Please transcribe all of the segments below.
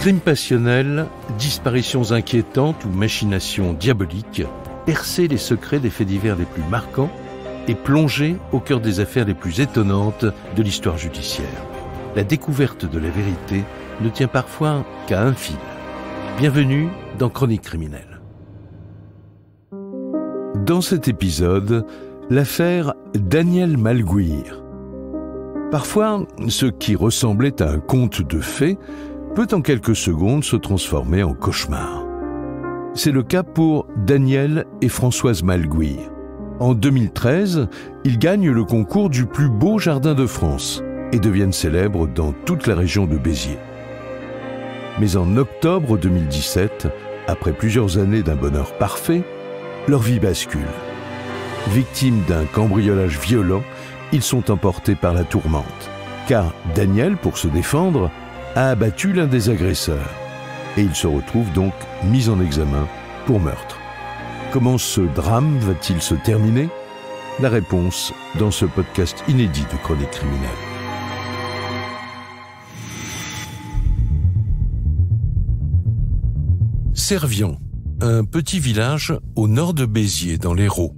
Crimes passionnels, disparitions inquiétantes ou machinations diaboliques, percer les secrets des faits divers les plus marquants et plonger au cœur des affaires les plus étonnantes de l'histoire judiciaire. La découverte de la vérité ne tient parfois qu'à un fil. Bienvenue dans Chroniques criminelles. Dans cet épisode, l'affaire Daniel Malguir. Parfois, ce qui ressemblait à un conte de fées peut en quelques secondes se transformer en cauchemar. C'est le cas pour Daniel et Françoise Malguir. En 2013, ils gagnent le concours du plus beau jardin de France et deviennent célèbres dans toute la région de Béziers. Mais en octobre 2017, après plusieurs années d'un bonheur parfait, leur vie bascule. Victimes d'un cambriolage violent, ils sont emportés par la tourmente. Car Daniel, pour se défendre, a abattu l'un des agresseurs. Et il se retrouve donc mis en examen pour meurtre. Comment ce drame va-t-il se terminer ? La réponse dans ce podcast inédit de Chroniques criminelles. Servion, un petit village au nord de Béziers, dans l'Hérault.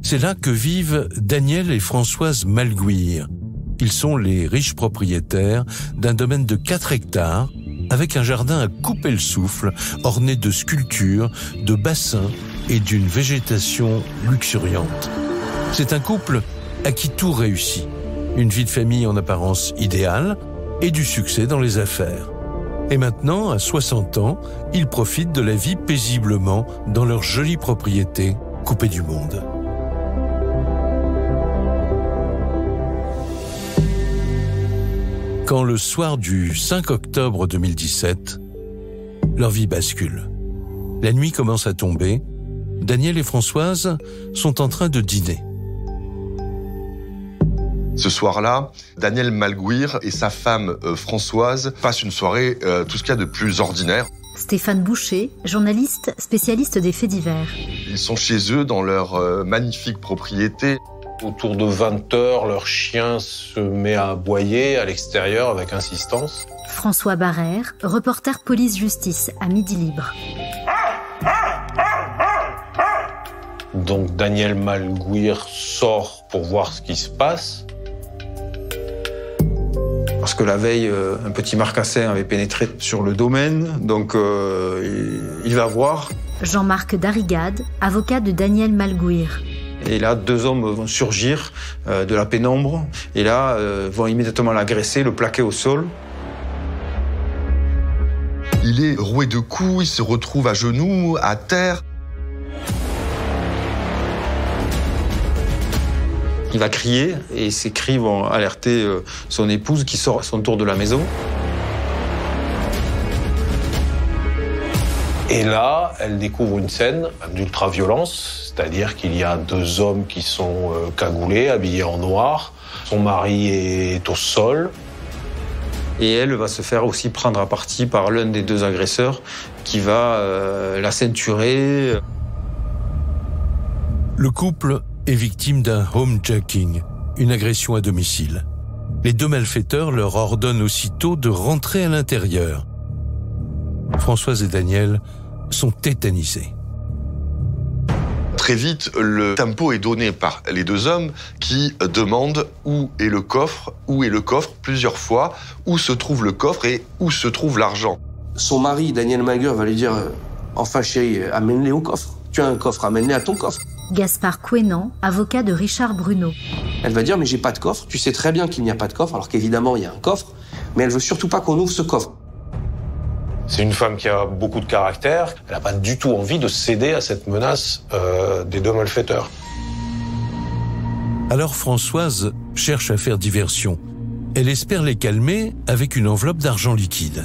C'est là que vivent Daniel et Françoise Malguir. Ils sont les riches propriétaires d'un domaine de 4 hectares avec un jardin à couper le souffle, orné de sculptures, de bassins et d'une végétation luxuriante. C'est un couple à qui tout réussit. Une vie de famille en apparence idéale et du succès dans les affaires. Et maintenant, à 60 ans, ils profitent de la vie paisiblement dans leur jolie propriété coupée du monde. Quand le soir du 5 octobre 2017, leur vie bascule. La nuit commence à tomber. Daniel et Françoise sont en train de dîner. Ce soir-là, Daniel Malguir et sa femme Françoise passent une soirée tout ce qu'il y a de plus ordinaire. Stéphane Boucher, journaliste spécialiste des faits divers. Ils sont chez eux dans leur magnifique propriété. Autour de 20h, leur chien se met à aboyer à l'extérieur avec insistance. François Barrère, reporter police-justice à Midi Libre. Donc Daniel Malguir sort pour voir ce qui se passe. Parce que la veille, un petit marcassin avait pénétré sur le domaine, donc il va voir. Jean-Marc Darrigade, avocat de Daniel Malguir. Et là, 2 hommes vont surgir de la pénombre, et là, vont immédiatement l'agresser, le plaquer au sol. Il est roué de coups, il se retrouve à genoux, à terre. Il va crier, et ces cris vont alerter son épouse qui sort à son tour de la maison. Et là, elle découvre une scène d'ultra-violence, c'est-à-dire qu'il y a 2 hommes qui sont cagoulés, habillés en noir. Son mari est au sol. Et elle va se faire aussi prendre à partie par l'un des 2 agresseurs qui va la ceinturer. Le couple est victime d'un homejacking, une agression à domicile. Les 2 malfaiteurs leur ordonnent aussitôt de rentrer à l'intérieur. Françoise et Daniel sont tétanisés. Très vite, le tempo est donné par les 2 hommes qui demandent où est le coffre plusieurs fois, où se trouve le coffre et où se trouve l'argent. Son mari, Daniel Malguir, va lui dire « Enfin chérie, amène-les au coffre. Tu as un coffre, amène-les à ton coffre. » Gaspard Quénan, avocat de Richard Bruno. Elle va dire « Mais j'ai pas de coffre. Tu sais très bien qu'il n'y a pas de coffre, alors qu'évidemment il y a un coffre. Mais elle veut surtout pas qu'on ouvre ce coffre. » C'est une femme qui a beaucoup de caractère. Elle n'a pas du tout envie de céder à cette menace des 2 malfaiteurs. Alors Françoise cherche à faire diversion. Elle espère les calmer avec une enveloppe d'argent liquide.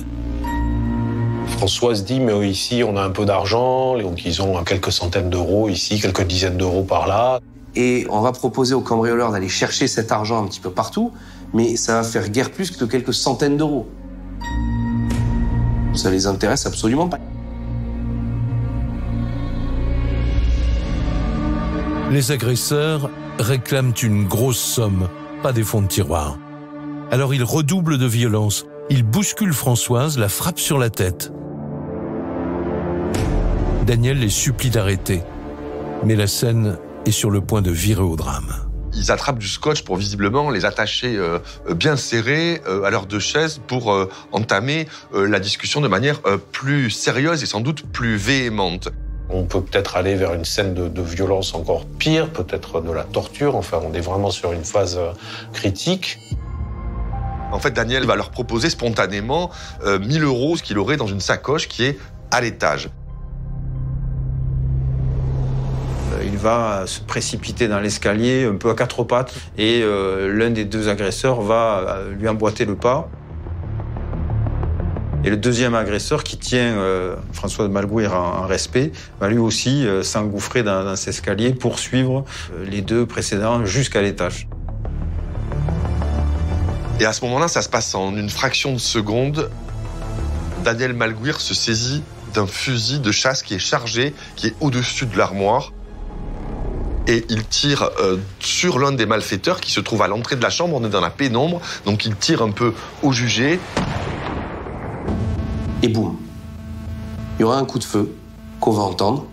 Françoise dit, mais ici on a un peu d'argent, donc ils ont quelques centaines d'euros ici, quelques dizaines d'euros par là. Et on va proposer aux cambrioleurs d'aller chercher cet argent un petit peu partout, mais ça va faire guère plus que quelques centaines d'euros. Ça les intéresse absolument pas. Les agresseurs réclament une grosse somme, pas des fonds de tiroir. Alors ils redoublent de violence il bouscule Françoise, la frappe sur la tête. Daniel les supplie d'arrêter, mais la scène est sur le point de virer au drame. Ils attrapent du scotch pour visiblement les attacher bien serrés à leurs deux chaises pour entamer la discussion de manière plus sérieuse et sans doute plus véhémente. On peut peut-être aller vers une scène de violence encore pire, peut-être de la torture. Enfin, on est vraiment sur une phase critique. En fait, Daniel va leur proposer spontanément 1000 € qu'il aurait dans une sacoche qui est à l'étage. Il va se précipiter dans l'escalier un peu à quatre pattes et l'un des deux agresseurs va lui emboîter le pas. Et le deuxième agresseur qui tient Françoise Malgouir en respect va lui aussi s'engouffrer dans cet escalier pour suivre les deux précédents jusqu'à l'étage. Et à ce moment-là, ça se passe en une fraction de seconde. Daniel Malgouir se saisit d'un fusil de chasse qui est chargé, qui est au-dessus de l'armoire. Et il tire sur l'un des malfaiteurs qui se trouve à l'entrée de la chambre. On est dans la pénombre, donc il tire un peu au jugé. Et boum, il y aura un coup de feu qu'on va entendre.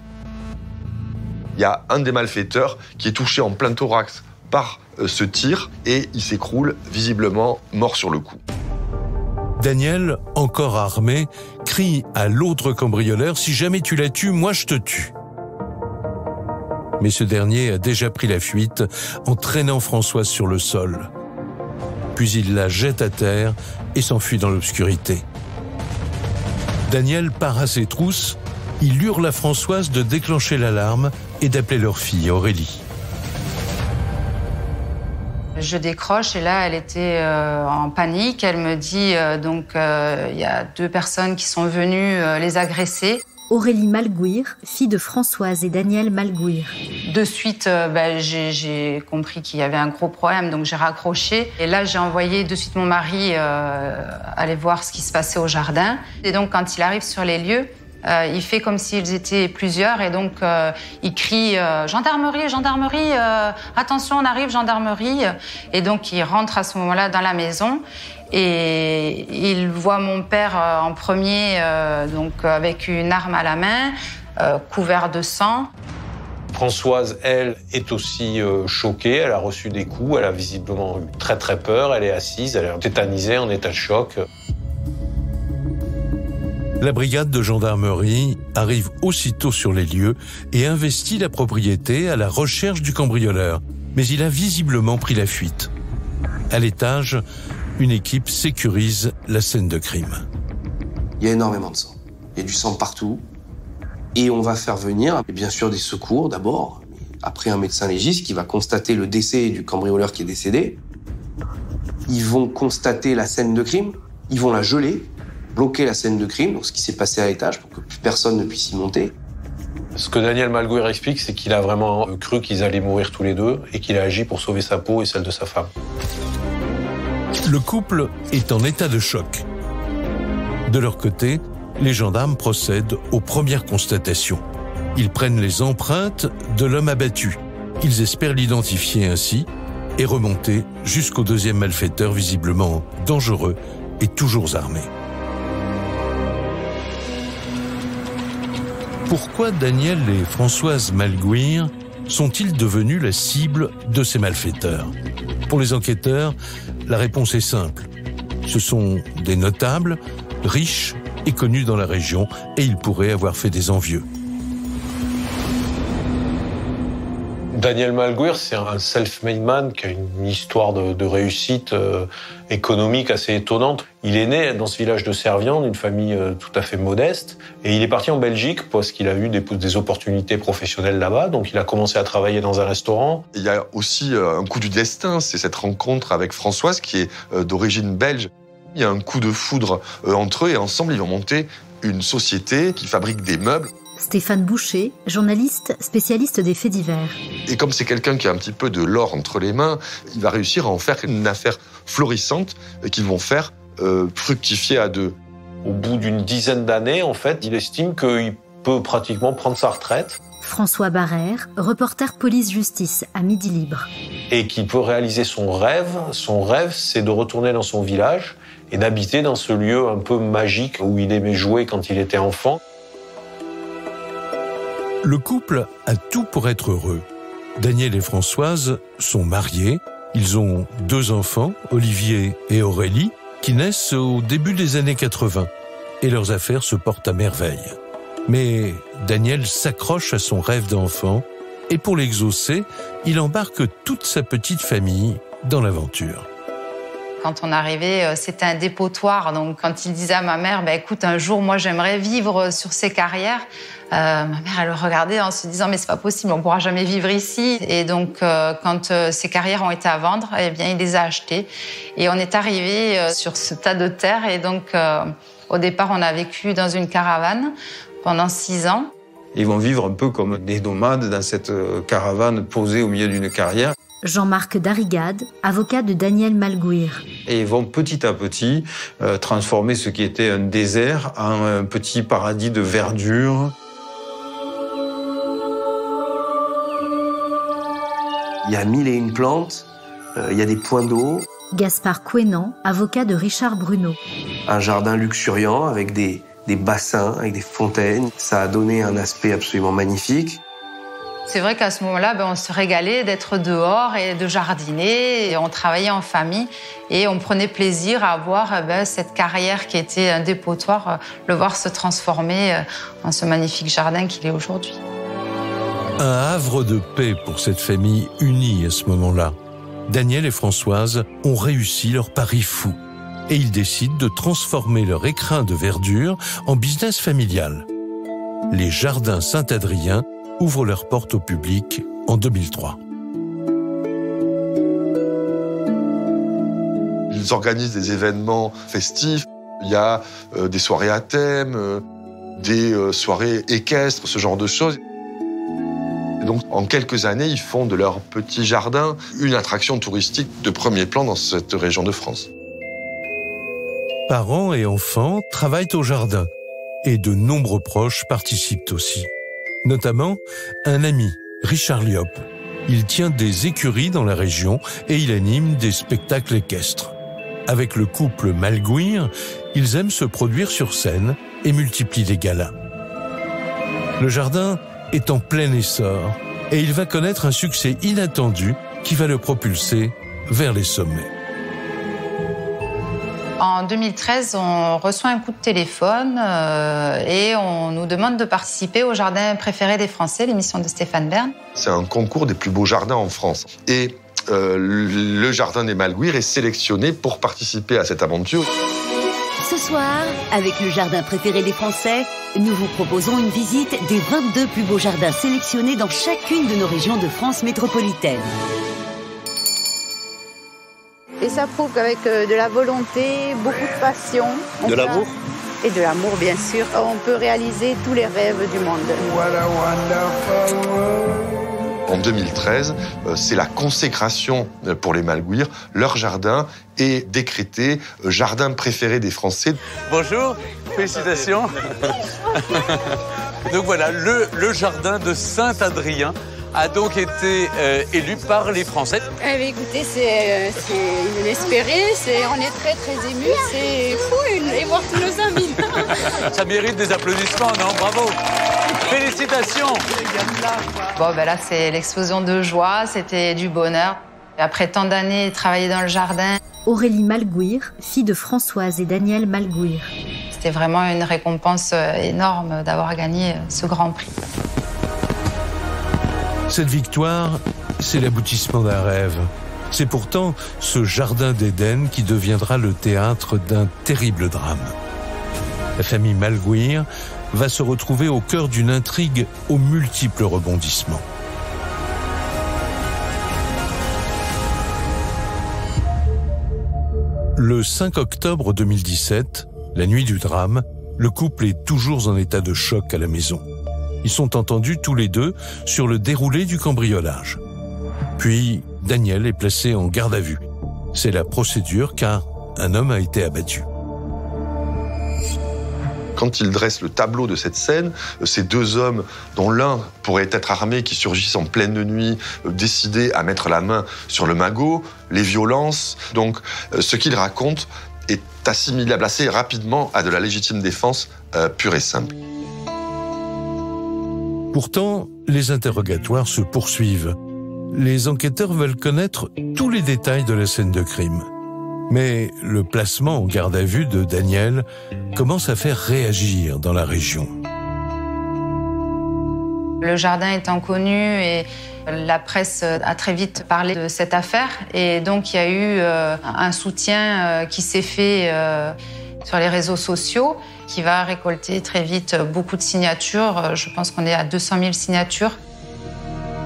Il y a un des malfaiteurs qui est touché en plein thorax par ce tir et il s'écroule, visiblement mort sur le coup. Daniel, encore armé, crie à l'autre cambrioleur « Si jamais tu la tues, moi je te tue ». Mais ce dernier a déjà pris la fuite en traînant Françoise sur le sol. Puis il la jette à terre et s'enfuit dans l'obscurité. Daniel part à ses trousses, il hurle à Françoise de déclencher l'alarme et d'appeler leur fille Aurélie. Je décroche et là, elle était en panique. Elle me dit il y a 2 personnes qui sont venues les agresser. Aurélie Malgouir, fille de Françoise et Daniel Malgouir. De suite, j'ai compris qu'il y avait un gros problème, donc j'ai raccroché. Et là, j'ai envoyé de suite mon mari aller voir ce qui se passait au jardin. Et donc, quand il arrive sur les lieux, il fait comme s'ils étaient plusieurs et donc il crie gendarmerie, gendarmerie, attention, on arrive, gendarmerie. Et donc, il rentre à ce moment-là dans la maison. Et il voit mon père en premier, donc avec une arme à la main, couvert de sang. Françoise, elle, est aussi choquée. Elle a reçu des coups. Elle a visiblement eu très très peur. Elle est assise, elle est tétanisée, en état de choc. La brigade de gendarmerie arrive aussitôt sur les lieux et investit la propriété à la recherche du cambrioleur. Mais il a visiblement pris la fuite. À l'étage, une équipe sécurise la scène de crime. Il y a énormément de sang. Il y a du sang partout. Et on va faire venir, bien sûr, des secours d'abord, mais après un médecin légiste qui va constater le décès du cambrioleur qui est décédé. Ils vont constater la scène de crime, ils vont la geler, bloquer la scène de crime, donc ce qui s'est passé à l'étage, pour que plus personne ne puisse y monter. Ce que Daniel Malgouir explique, c'est qu'il a vraiment cru qu'ils allaient mourir tous les deux et qu'il a agi pour sauver sa peau et celle de sa femme. Le couple est en état de choc. De leur côté, les gendarmes procèdent aux premières constatations. Ils prennent les empreintes de l'homme abattu. Ils espèrent l'identifier ainsi et remonter jusqu'au deuxième malfaiteur visiblement dangereux et toujours armé. Pourquoi Daniel et Françoise Malgouir sont-ils devenus la cible de ces malfaiteurs? Pour les enquêteurs, la réponse est simple. Ce sont des notables, riches et connus dans la région, et ils pourraient avoir fait des envieux. Daniel Malgouir, c'est un self-made man qui a une histoire de réussite économique assez étonnante. Il est né dans ce village de Servian, d'une famille tout à fait modeste, et il est parti en Belgique parce qu'il a eu des opportunités professionnelles là-bas, donc il a commencé à travailler dans un restaurant. Il y a aussi un coup du destin, c'est cette rencontre avec Françoise qui est d'origine belge. Il y a un coup de foudre entre eux et ensemble ils vont monter une société qui fabrique des meubles. Stéphane Boucher, journaliste spécialiste des faits divers. Et comme c'est quelqu'un qui a un petit peu de l'or entre les mains, il va réussir à en faire une affaire florissante qu'ils vont faire fructifier à deux. Au bout d'une dizaine d'années, en fait, il estime qu'il peut pratiquement prendre sa retraite. François Barrère, reporter police-justice à Midi Libre. Et qu'il peut réaliser son rêve. Son rêve, c'est de retourner dans son village et d'habiter dans ce lieu un peu magique où il aimait jouer quand il était enfant. Le couple a tout pour être heureux. Daniel et Françoise sont mariés. Ils ont 2 enfants, Olivier et Aurélie, qui naissent au début des années 80. Et leurs affaires se portent à merveille. Mais Daniel s'accroche à son rêve d'enfant et pour l'exaucer, il embarque toute sa petite famille dans l'aventure. Quand on arrivait, c'était un dépotoir. Donc, quand il disait à ma mère, écoute, un jour, moi, j'aimerais vivre sur ces carrières, ma mère, elle le regardait en se disant, mais c'est pas possible, on pourra jamais vivre ici. Et donc, quand ces carrières ont été à vendre, eh bien, il les a achetées. Et on est arrivé sur ce tas de terre. Et donc, au départ, on a vécu dans une caravane pendant 6 ans. Ils vont vivre un peu comme des nomades dans cette caravane posée au milieu d'une carrière. Jean-Marc Darrigade, avocat de Daniel Malguir. Et ils vont petit à petit transformer ce qui était un désert en un petit paradis de verdure. Il y a 1001 plantes, il y a des points d'eau. Gaspard Quénan, avocat de Richard Bruno. Un jardin luxuriant avec des bassins, avec des fontaines. Ça a donné un aspect absolument magnifique. C'est vrai qu'à ce moment-là, on se régalait d'être dehors et de jardiner. Et on travaillait en famille et on prenait plaisir à voir cette carrière qui était un dépotoir, le voir se transformer en ce magnifique jardin qu'il est aujourd'hui. Un havre de paix pour cette famille unie à ce moment-là. Daniel et Françoise ont réussi leur pari fou et ils décident de transformer leur écrin de verdure en business familial. Les Jardins Saint-Adrien ouvrent leurs portes au public en 2003. Ils organisent des événements festifs. Il y a des soirées à thème, des soirées équestres, ce genre de choses. Et donc, en quelques années, ils font de leur petit jardin une attraction touristique de premier plan dans cette région de France. Parents et enfants travaillent au jardin et de nombreux proches participent aussi. Notamment un ami, Richard Liop. Il tient des écuries dans la région et il anime des spectacles équestres. Avec le couple Malguir, ils aiment se produire sur scène et multiplient les galas. Le jardin est en plein essor et il va connaître un succès inattendu qui va le propulser vers les sommets. En 2013, on reçoit un coup de téléphone et on nous demande de participer au jardin préféré des Français, l'émission de Stéphane Bern. C'est un concours des plus beaux jardins en France. Et le jardin des Malguir est sélectionné pour participer à cette aventure. Ce soir, avec le jardin préféré des Français, nous vous proposons une visite des 22 plus beaux jardins sélectionnés dans chacune de nos régions de France métropolitaine. Et ça prouve qu'avec de la volonté, beaucoup de passion... De l'amour ? Et de l'amour, bien sûr. On peut réaliser tous les rêves du monde. En 2013, c'est la consécration pour les Malguir. Leur jardin est décrété jardin préféré des Français. Bonjour, félicitations. Donc voilà, le jardin de Saint-Adrien a donc été élu par les Français. Écoutez, c'est inespéré, on est très très émus, c'est fou et voir tous nos amis. Ça mérite des applaudissements, non? Bravo. Félicitations. Bon, là, c'est l'explosion de joie, c'était du bonheur. Après tant d'années travailler dans le jardin. Aurélie Malguir, fille de Françoise et Daniel Malguir. C'était vraiment une récompense énorme d'avoir gagné ce grand prix. Cette victoire, c'est l'aboutissement d'un rêve. C'est pourtant ce jardin d'Éden qui deviendra le théâtre d'un terrible drame. La famille Malguir va se retrouver au cœur d'une intrigue aux multiples rebondissements. Le 5 octobre 2017, la nuit du drame, le couple est toujours en état de choc à la maison. Ils sont entendus tous les deux sur le déroulé du cambriolage. Puis, Daniel est placé en garde à vue. C'est la procédure car un homme a été abattu. Quand il dresse le tableau de cette scène, ces 2 hommes, dont l'un pourrait être armé, qui surgissent en pleine nuit, décidés à mettre la main sur le magot, les violences. Donc, ce qu'il raconte est assimilable assez rapidement à de la légitime défense pure et simple. Pourtant, les interrogatoires se poursuivent. Les enquêteurs veulent connaître tous les détails de la scène de crime. Mais le placement en garde à vue de Daniel commence à faire réagir dans la région. Le jardin étant connu et la presse a très vite parlé de cette affaire. Et donc, il y a eu un soutien qui s'est fait sur les réseaux sociaux, qui va récolter très vite beaucoup de signatures. Je pense qu'on est à 200 000 signatures.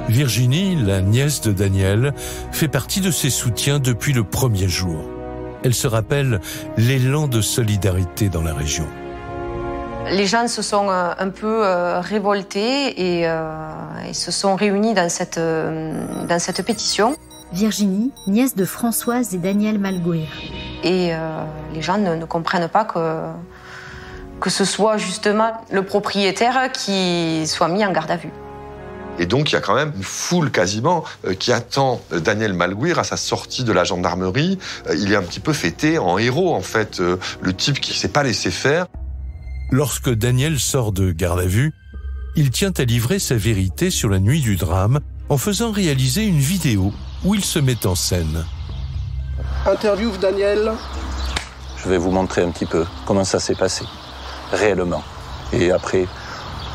Virginie, la nièce de Daniel, fait partie de ses soutiens depuis le premier jour. Elle se rappelle l'élan de solidarité dans la région. Les gens se sont un peu révoltés et se sont réunis dans cette pétition. Virginie, nièce de Françoise et Daniel Malguir. Et les gens ne comprennent pas que ce soit justement le propriétaire qui soit mis en garde à vue. Et donc, il y a quand même une foule quasiment qui attend Daniel Malguir à sa sortie de la gendarmerie. Il est un petit peu fêté en héros, en fait, le type qui ne s'est pas laissé faire. Lorsque Daniel sort de garde à vue, il tient à livrer sa vérité sur la nuit du drame en faisant réaliser une vidéo où il se met en scène. Interview Daniel. Je vais vous montrer un petit peu comment ça s'est passé, réellement. Et après,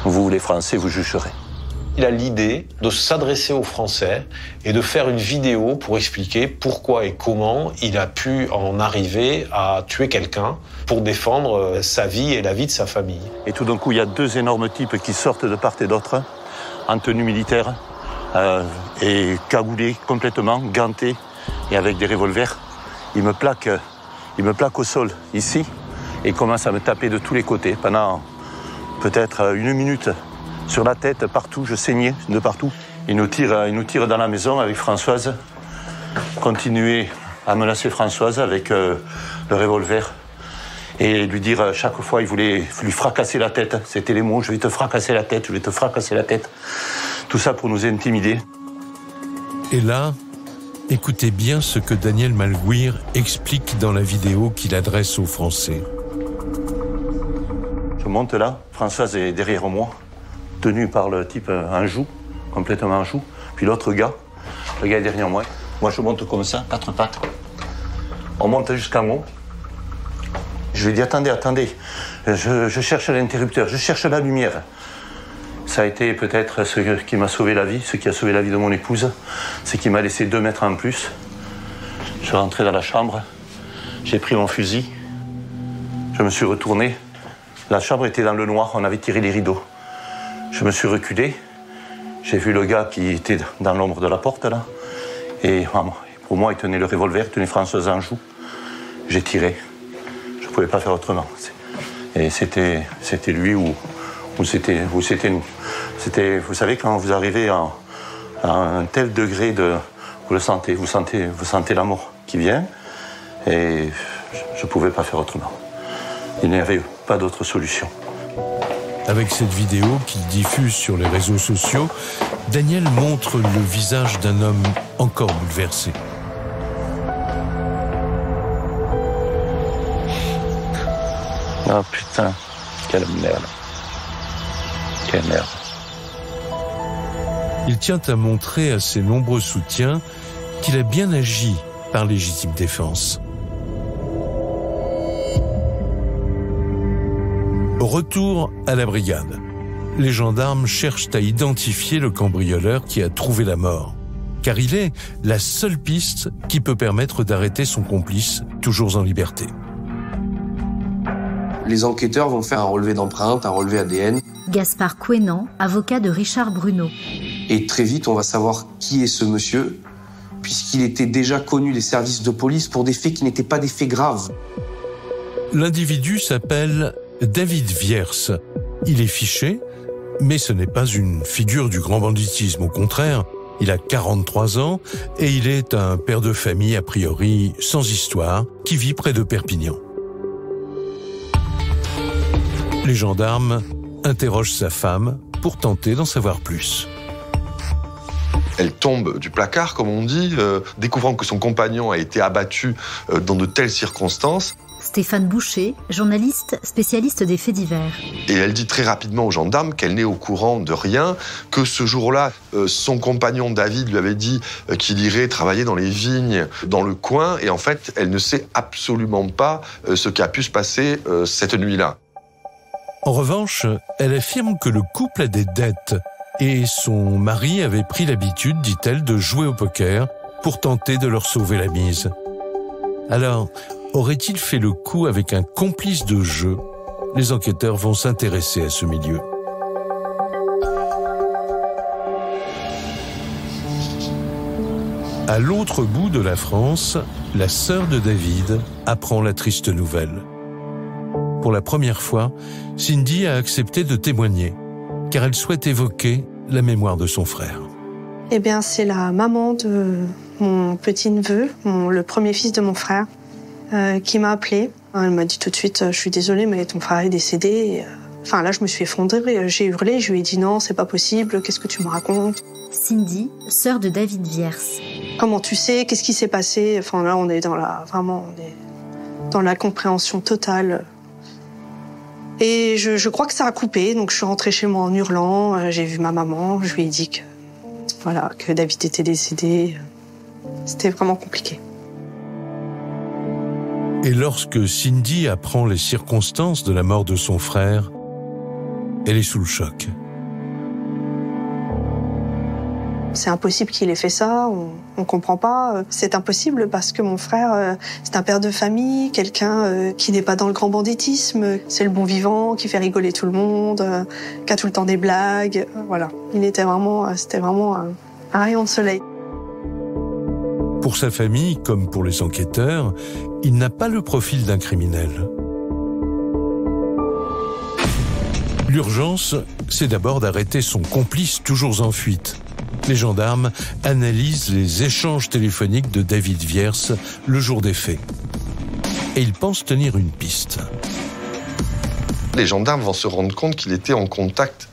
vous les Français, vous jugerez. Il a l'idée de s'adresser aux Français et de faire une vidéo pour expliquer pourquoi et comment il a pu en arriver à tuer quelqu'un pour défendre sa vie et la vie de sa famille. Et tout d'un coup, il y a deux énormes types qui sortent de part et d'autre, en tenue militaire, et cagoulés complètement, gantés, et avec des revolvers. Ils me plaquent au sol, ici, et commencent à me taper de tous les côtés pendant peut-être 1 minute. Sur la tête, partout, je saignais de partout. Il nous tire dans la maison avec Françoise. Continuer à menacer Françoise avec le revolver. Et lui dire à chaque fois, il voulait lui fracasser la tête. C'était les mots, je vais te fracasser la tête, je vais te fracasser la tête. Tout ça pour nous intimider. Et là, écoutez bien ce que Daniel Malguir explique dans la vidéo qu'il adresse aux Français. Je monte là, Françoise est derrière moi, tenu par le type en joue, complètement en joue. Puis l'autre gars, le gars est derrière moi. Moi, je monte comme ça, 4 pattes. On monte jusqu'en haut. Je lui dis, attendez, je cherche l'interrupteur, je cherche la lumière. Ça a été peut-être ce qui m'a sauvé la vie, ce qui a sauvé la vie de mon épouse. C'est qu'il m'a laissé 2 mètres en plus. Je suis rentré dans la chambre, j'ai pris mon fusil, je me suis retourné. La chambre était dans le noir, on avait tiré les rideaux. Je me suis reculé, j'ai vu le gars qui était dans l'ombre de la porte là, et pour moi il tenait le revolver, il tenait Françoise en joue. J'ai tiré, je ne pouvais pas faire autrement. Et c'était lui ou c'était nous. Vous savez, quand vous arrivez à un tel degré vous sentez la mort qui vient, et je ne pouvais pas faire autrement. Il n'y avait pas d'autre solution. Avec cette vidéo qu'il diffuse sur les réseaux sociaux, Daniel montre le visage d'un homme encore bouleversé. Oh putain, quelle merde. Quelle merde. Il tient à montrer à ses nombreux soutiens qu'il a bien agi par légitime défense. Retour à la brigade. Les gendarmes cherchent à identifier le cambrioleur qui a trouvé la mort, car il est la seule piste qui peut permettre d'arrêter son complice, toujours en liberté. Les enquêteurs vont faire un relevé d'empreintes, un relevé ADN. Gaspard Quénan, avocat de Richard Bruno. Et très vite, on va savoir qui est ce monsieur, puisqu'il était déjà connu des services de police pour des faits qui n'étaient pas des faits graves. L'individu s'appelle David Viers. Il est fiché, mais ce n'est pas une figure du grand banditisme. Au contraire, il a 43 ans et il est un père de famille a priori sans histoire qui vit près de Perpignan. Les gendarmes interrogent sa femme pour tenter d'en savoir plus. Elle tombe du placard, comme on dit, découvrant que son compagnon a été abattu dans de telles circonstances. Stéphane Boucher, journaliste spécialiste des faits divers. Et elle dit très rapidement aux gendarmes qu'elle n'est au courant de rien, que ce jour-là, son compagnon David lui avait dit qu'il irait travailler dans les vignes dans le coin, et en fait, elle ne sait absolument pas ce qui a pu se passer cette nuit-là. En revanche, elle affirme que le couple a des dettes, et son mari avait pris l'habitude, dit-elle, de jouer au poker pour tenter de leur sauver la mise. Alors, aurait-il fait le coup avec un complice de jeu? Les enquêteurs vont s'intéresser à ce milieu. À l'autre bout de la France, la sœur de David apprend la triste nouvelle. Pour la première fois, Cindy a accepté de témoigner, car elle souhaite évoquer la mémoire de son frère. Eh bien, c'est la maman de mon petit-neveu, le premier fils de mon frère, qui m'a appelée. Elle m'a dit tout de suite, je suis désolée, mais ton frère est décédé. Enfin, là, je me suis effondrée, j'ai hurlé, je lui ai dit non, c'est pas possible, qu'est-ce que tu me racontes? Cindy, sœur de David Viers. Comment tu sais? Qu'est-ce qui s'est passé? Enfin, là, on est dans la compréhension totale. Et je crois que ça a coupé, donc je suis rentrée chez moi en hurlant, j'ai vu ma maman, je lui ai dit que David était décédé. C'était vraiment compliqué. Et lorsque Cindy apprend les circonstances de la mort de son frère, elle est sous le choc. C'est impossible qu'il ait fait ça, on comprend pas. C'est impossible parce que mon frère, c'est un père de famille, quelqu'un qui n'est pas dans le grand banditisme. C'est le bon vivant, qui fait rigoler tout le monde, qui a tout le temps des blagues. Voilà, c'était vraiment un rayon de soleil. Pour sa famille, comme pour les enquêteurs, il n'a pas le profil d'un criminel. L'urgence, c'est d'abord d'arrêter son complice toujours en fuite. Les gendarmes analysent les échanges téléphoniques de David Viers le jour des faits. Et ils pensent tenir une piste. Les gendarmes vont se rendre compte qu'il était en contact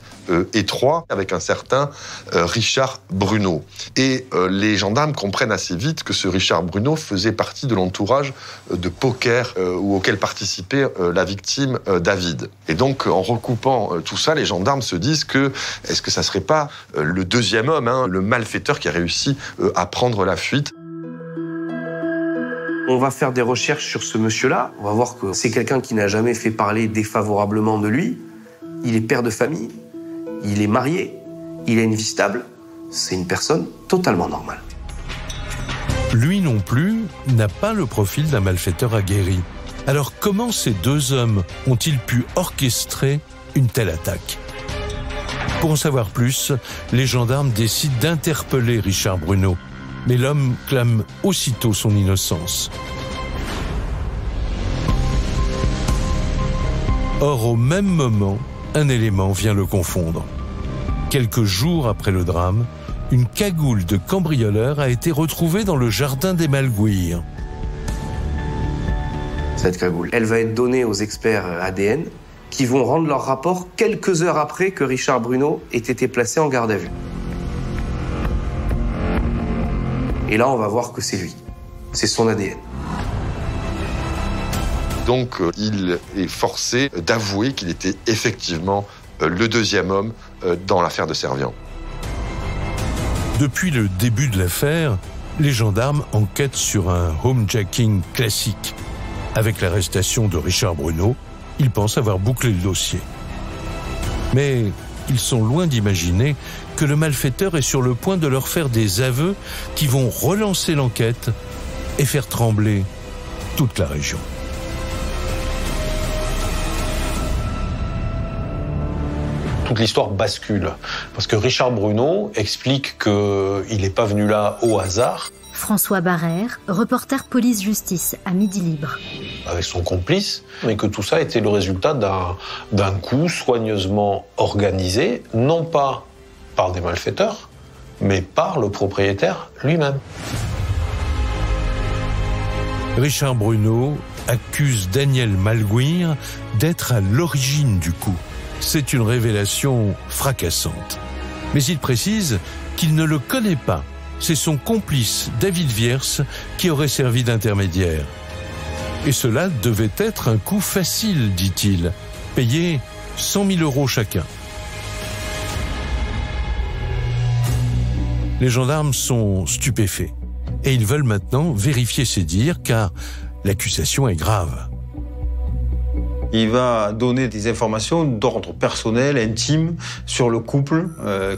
étroit avec un certain Richard Bruno. Et les gendarmes comprennent assez vite que ce Richard Bruno faisait partie de l'entourage de poker auquel participait la victime David. Et donc, en recoupant tout ça, les gendarmes se disent est-ce que ça serait pas le deuxième homme, le malfaiteur qui a réussi à prendre la fuite? On va faire des recherches sur ce monsieur-là. On va voir que c'est quelqu'un qui n'a jamais fait parler défavorablement de lui. Il est père de famille. Il est marié, il a une vie stable, c'est une personne totalement normale. Lui non plus n'a pas le profil d'un malfaiteur aguerri. Alors comment ces deux hommes ont-ils pu orchestrer une telle attaque? Pour en savoir plus, les gendarmes décident d'interpeller Richard Bruno. Mais l'homme clame aussitôt son innocence. Or, au même moment, un élément vient le confondre. Quelques jours après le drame, une cagoule de cambrioleur a été retrouvée dans le jardin des Malguir. Cette cagoule, elle va être donnée aux experts ADN qui vont rendre leur rapport quelques heures après que Richard Bruno ait été placé en garde à vue. Et là, on va voir que c'est lui. C'est son ADN. Donc, il est forcé d'avouer qu'il était effectivement le deuxième homme dans l'affaire de Servian. Depuis le début de l'affaire, les gendarmes enquêtent sur un homejacking classique. Avec l'arrestation de Richard Bruno, ils pensent avoir bouclé le dossier. Mais ils sont loin d'imaginer que le malfaiteur est sur le point de leur faire des aveux qui vont relancer l'enquête et faire trembler toute la région. Toute l'histoire bascule. Parce que Richard Bruno explique qu'il n'est pas venu là au hasard. François Barrère, reporter police-justice à Midi Libre. Avec son complice, mais que tout ça était le résultat d'un coup soigneusement organisé, non pas par des malfaiteurs, mais par le propriétaire lui-même. Richard Bruno accuse Daniel Malguir d'être à l'origine du coup. C'est une révélation fracassante. Mais il précise qu'il ne le connaît pas. C'est son complice, David Viers, qui aurait servi d'intermédiaire. Et cela devait être un coup facile, dit-il, payer 100 000 € chacun. Les gendarmes sont stupéfaits et ils veulent maintenant vérifier ces dires car l'accusation est grave. Il va donner des informations d'ordre personnel, intime, sur le couple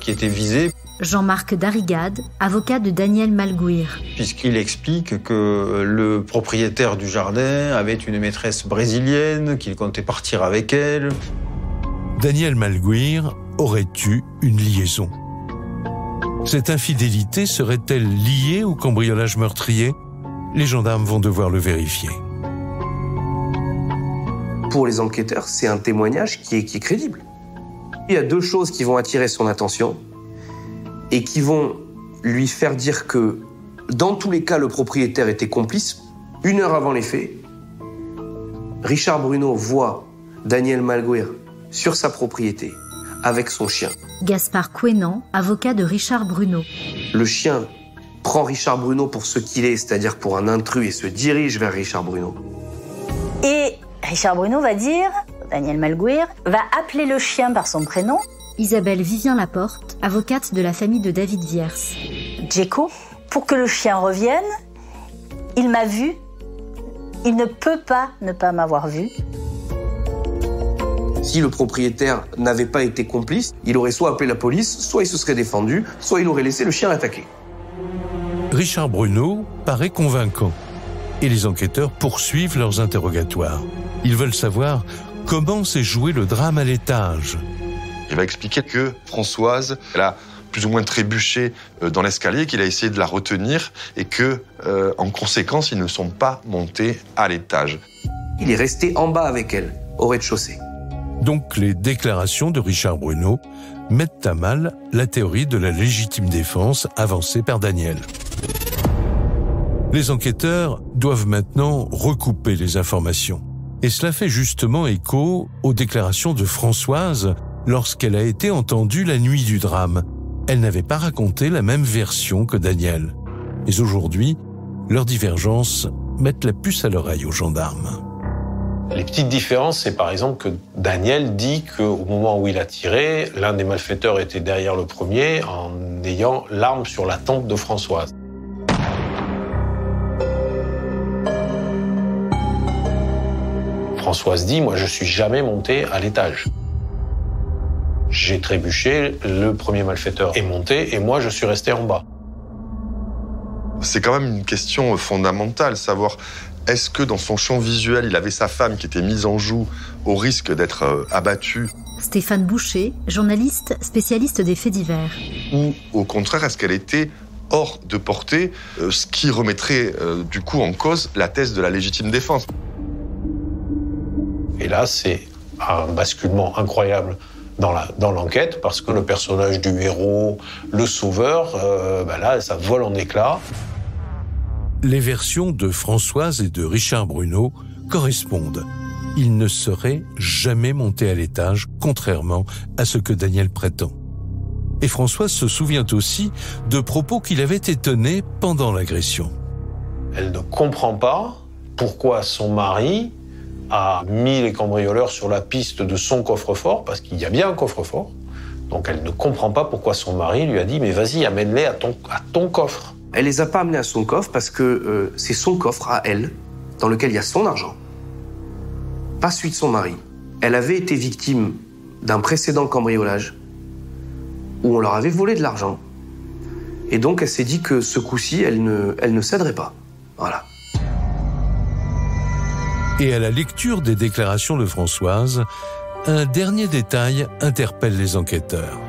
qui était visé. Jean-Marc Darrigade, avocat de Daniel Malguir. Puisqu'il explique que le propriétaire du jardin avait une maîtresse brésilienne, qu'il comptait partir avec elle. Daniel Malguir aurait eu une liaison. Cette infidélité serait-elle liée au cambriolage meurtrier ? Les gendarmes vont devoir le vérifier. Pour les enquêteurs, c'est un témoignage qui est crédible. Il y a deux choses qui vont attirer son attention et qui vont lui faire dire que, dans tous les cas, le propriétaire était complice. 1 heure avant les faits, Richard Bruno voit Daniel Malguir sur sa propriété avec son chien. Gaspard Quénan, avocat de Richard Bruno. Le chien prend Richard Bruno pour ce qu'il est, c'est-à-dire pour un intrus, et se dirige vers Richard Bruno. Et Richard Bruno va dire, Daniel Malguir, va appeler le chien par son prénom. Isabelle Vivien-Laporte, avocate de la famille de David Viers. Djeko, pour que le chien revienne, il m'a vu, il ne peut pas ne pas m'avoir vu. Si le propriétaire n'avait pas été complice, il aurait soit appelé la police, soit il se serait défendu, soit il aurait laissé le chien l'attaquer. Richard Bruno paraît convaincant et les enquêteurs poursuivent leurs interrogatoires. Ils veulent savoir comment s'est joué le drame à l'étage. Il va expliquer que Françoise, elle a plus ou moins trébuché dans l'escalier, qu'il a essayé de la retenir et que, en conséquence, ils ne sont pas montés à l'étage. Il est resté en bas avec elle, au rez-de-chaussée. Donc les déclarations de Richard Bruno mettent à mal la théorie de la légitime défense avancée par Daniel. Les enquêteurs doivent maintenant recouper les informations. Et cela fait justement écho aux déclarations de Françoise lorsqu'elle a été entendue la nuit du drame. Elle n'avait pas raconté la même version que Daniel. Mais aujourd'hui, leurs divergences mettent la puce à l'oreille aux gendarmes. Les petites différences, c'est par exemple que Daniel dit qu'au moment où il a tiré, l'un des malfaiteurs était derrière le premier en ayant l'arme sur la tempe de Françoise. Françoise dit, moi je suis jamais monté à l'étage. J'ai trébuché, le premier malfaiteur est monté et moi je suis resté en bas. C'est quand même une question fondamentale, savoir est-ce que dans son champ visuel, il avait sa femme qui était mise en joue au risque d'être abattue ? Stéphane Boucher, journaliste spécialiste des faits divers. Ou au contraire, est-ce qu'elle était hors de portée, ce qui remettrait du coup en cause la thèse de la légitime défense ? Et là, c'est un basculement incroyable dans l'enquête, parce que le personnage du héros, le sauveur, là, ça vole en éclats. Les versions de Françoise et de Richard Bruno correspondent. Il ne serait jamais monté à l'étage, contrairement à ce que Daniel prétend. Et Françoise se souvient aussi de propos qui l'avaient étonné pendant l'agression. Elle ne comprend pas pourquoi son mari a mis les cambrioleurs sur la piste de son coffre-fort, parce qu'il y a bien un coffre-fort. Donc elle ne comprend pas pourquoi son mari lui a dit « mais vas-y, amène-les à ton coffre ». Elle les a pas amenés à son coffre parce que c'est son coffre à elle, dans lequel il y a son argent. Pas celui de son mari. Elle avait été victime d'un précédent cambriolage où on leur avait volé de l'argent. Et donc elle s'est dit que ce coup-ci, elle ne céderait pas. Voilà. Et à la lecture des déclarations de Françoise, un dernier détail interpelle les enquêteurs.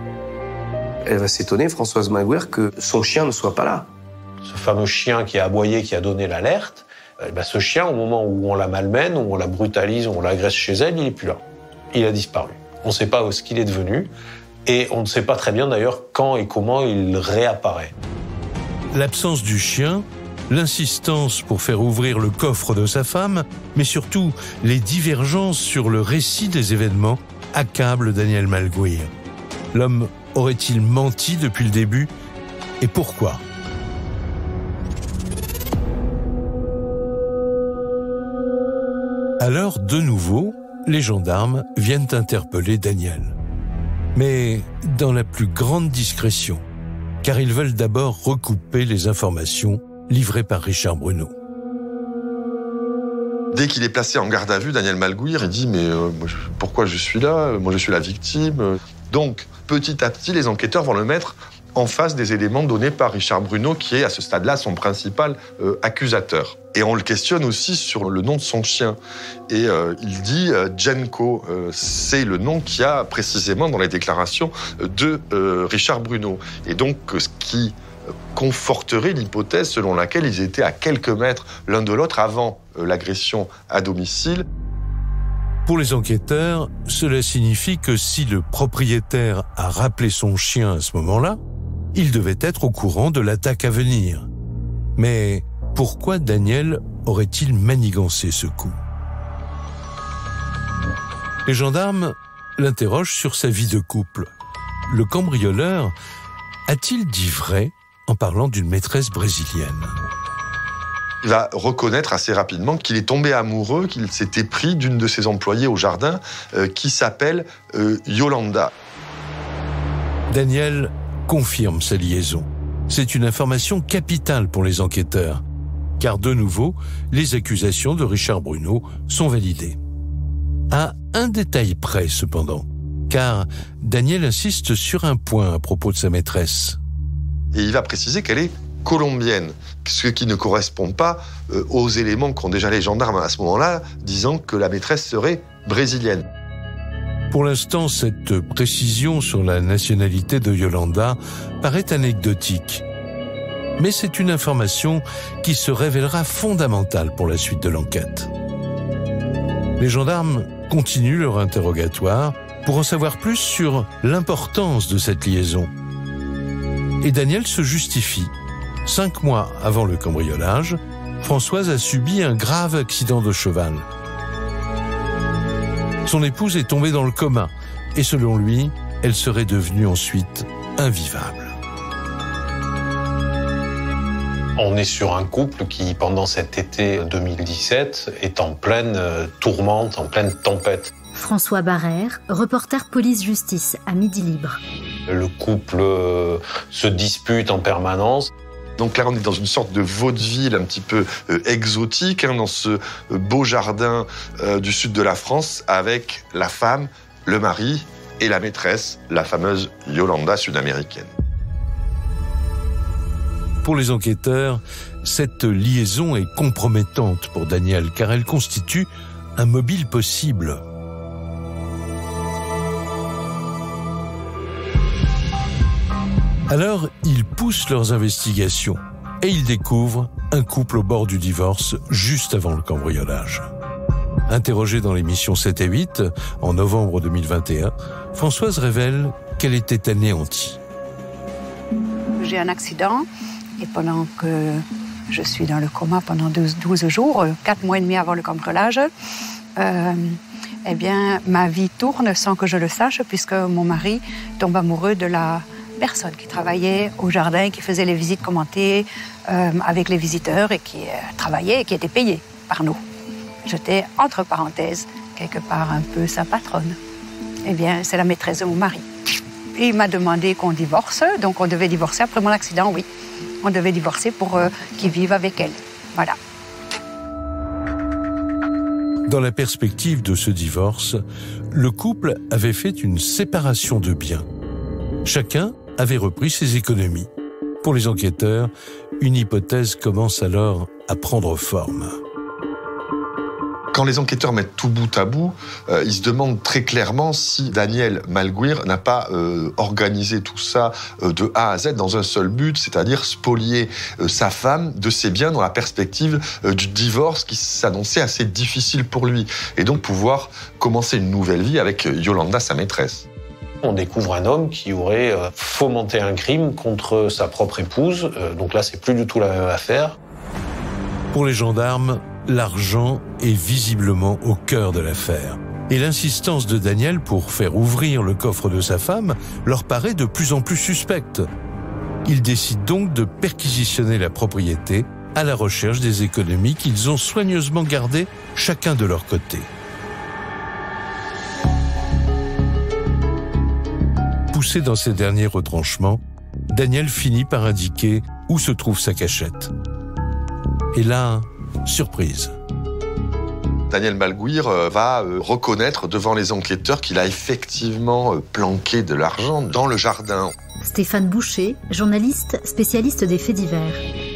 Elle va s'étonner, Françoise Malguir, que son chien ne soit pas là. Ce fameux chien qui a aboyé, qui a donné l'alerte, ce chien, au moment où on la malmène, où on la brutalise, où on l'agresse chez elle, il n'est plus là. Il a disparu. On ne sait pas ce qu'il est devenu, et on ne sait pas très bien d'ailleurs quand et comment il réapparaît. L'absence du chien, l'insistance pour faire ouvrir le coffre de sa femme, mais surtout les divergences sur le récit des événements accablent Daniel Malguir. L'homme aurait-il menti depuis le début ? Et pourquoi ? Alors, de nouveau, les gendarmes viennent interpeller Daniel. Mais dans la plus grande discrétion, car ils veulent d'abord recouper les informations livrées par Richard Bruno. Dès qu'il est placé en garde à vue, Daniel Malgouir, il dit « Mais pourquoi je suis là? Moi, je suis la victime. » Donc, petit à petit, les enquêteurs vont le mettre en face des éléments donnés par Richard Bruno, qui est à ce stade-là son principal accusateur. Et on le questionne aussi sur le nom de son chien. Et il dit Jenko, c'est le nom qu'il y a précisément dans les déclarations de Richard Bruno. Et donc, ce qui conforterait l'hypothèse selon laquelle ils étaient à quelques mètres l'un de l'autre avant l'agression à domicile. Pour les enquêteurs, cela signifie que si le propriétaire a rappelé son chien à ce moment-là, il devait être au courant de l'attaque à venir. Mais pourquoi Daniel aurait-il manigancé ce coup? Les gendarmes l'interrogent sur sa vie de couple. Le cambrioleur a-t-il dit vrai en parlant d'une maîtresse brésilienne? Il va reconnaître assez rapidement qu'il est tombé amoureux, qu'il s'était pris d'une de ses employées au jardin, qui s'appelle Yolanda. Daniel confirme sa liaison. C'est une information capitale pour les enquêteurs, car de nouveau, les accusations de Richard Bruno sont validées. À un détail près cependant, car Daniel insiste sur un point à propos de sa maîtresse. Et il va préciser qu'elle est colombienne, ce qui ne correspond pas aux éléments qu'ont déjà les gendarmes à ce moment-là, disant que la maîtresse serait brésilienne. Pour l'instant, cette précision sur la nationalité de Yolanda paraît anecdotique. Mais c'est une information qui se révélera fondamentale pour la suite de l'enquête. Les gendarmes continuent leur interrogatoire pour en savoir plus sur l'importance de cette liaison. Et Daniel se justifie. 5 mois avant le cambriolage, Françoise a subi un grave accident de cheval. Son épouse est tombée dans le coma et selon lui, elle serait devenue ensuite invivable. On est sur un couple qui, pendant cet été 2017, est en pleine tourmente, en pleine tempête. François Barrère, reporter police-justice à Midi Libre. Le couple se dispute en permanence. Donc là, on est dans une sorte de vaudeville un petit peu exotique, dans ce beau jardin du sud de la France, avec la femme, le mari et la maîtresse, la fameuse Yolanda sud-américaine. Pour les enquêteurs, cette liaison est compromettante pour Daniel, car elle constitue un mobile possible. Alors, ils poussent leurs investigations et ils découvrent un couple au bord du divorce juste avant le cambriolage. Interrogée dans l'émission 7 et 8, en novembre 2021, Françoise révèle qu'elle était anéantie. J'ai un accident et pendant que je suis dans le coma pendant 12 jours, 4 mois et demi avant le cambriolage, eh bien, ma vie tourne sans que je le sache puisque mon mari tombe amoureux de la personne qui travaillait au jardin, qui faisait les visites commentées avec les visiteurs et qui travaillait et qui était payée par nous. J'étais, entre parenthèses, quelque part un peu sa patronne. Eh bien, c'est la maîtresse de mon mari. Et il m'a demandé qu'on divorce, donc on devait divorcer après mon accident, oui. On devait divorcer pour qu'il vive avec elle. Voilà. Dans la perspective de ce divorce, le couple avait fait une séparation de biens. Chacun avait repris ses économies. Pour les enquêteurs, une hypothèse commence alors à prendre forme. Quand les enquêteurs mettent tout bout à bout, ils se demandent très clairement si Daniel Malgouir n'a pas organisé tout ça de A à Z dans un seul but, c'est-à-dire spolier sa femme de ses biens dans la perspective du divorce qui s'annonçait assez difficile pour lui, et donc pouvoir commencer une nouvelle vie avec Yolanda, sa maîtresse. On découvre un homme qui aurait fomenté un crime contre sa propre épouse. Donc là, c'est plus du tout la même affaire. Pour les gendarmes, l'argent est visiblement au cœur de l'affaire. Et l'insistance de Daniel pour faire ouvrir le coffre de sa femme leur paraît de plus en plus suspecte. Ils décident donc de perquisitionner la propriété à la recherche des économies qu'ils ont soigneusement gardées chacun de leur côté. Poussé dans ses derniers retranchements, Daniel finit par indiquer où se trouve sa cachette. Et là, surprise. Daniel Malguir va reconnaître devant les enquêteurs qu'il a effectivement planqué de l'argent dans le jardin. Stéphane Boucher, journaliste spécialiste des faits divers.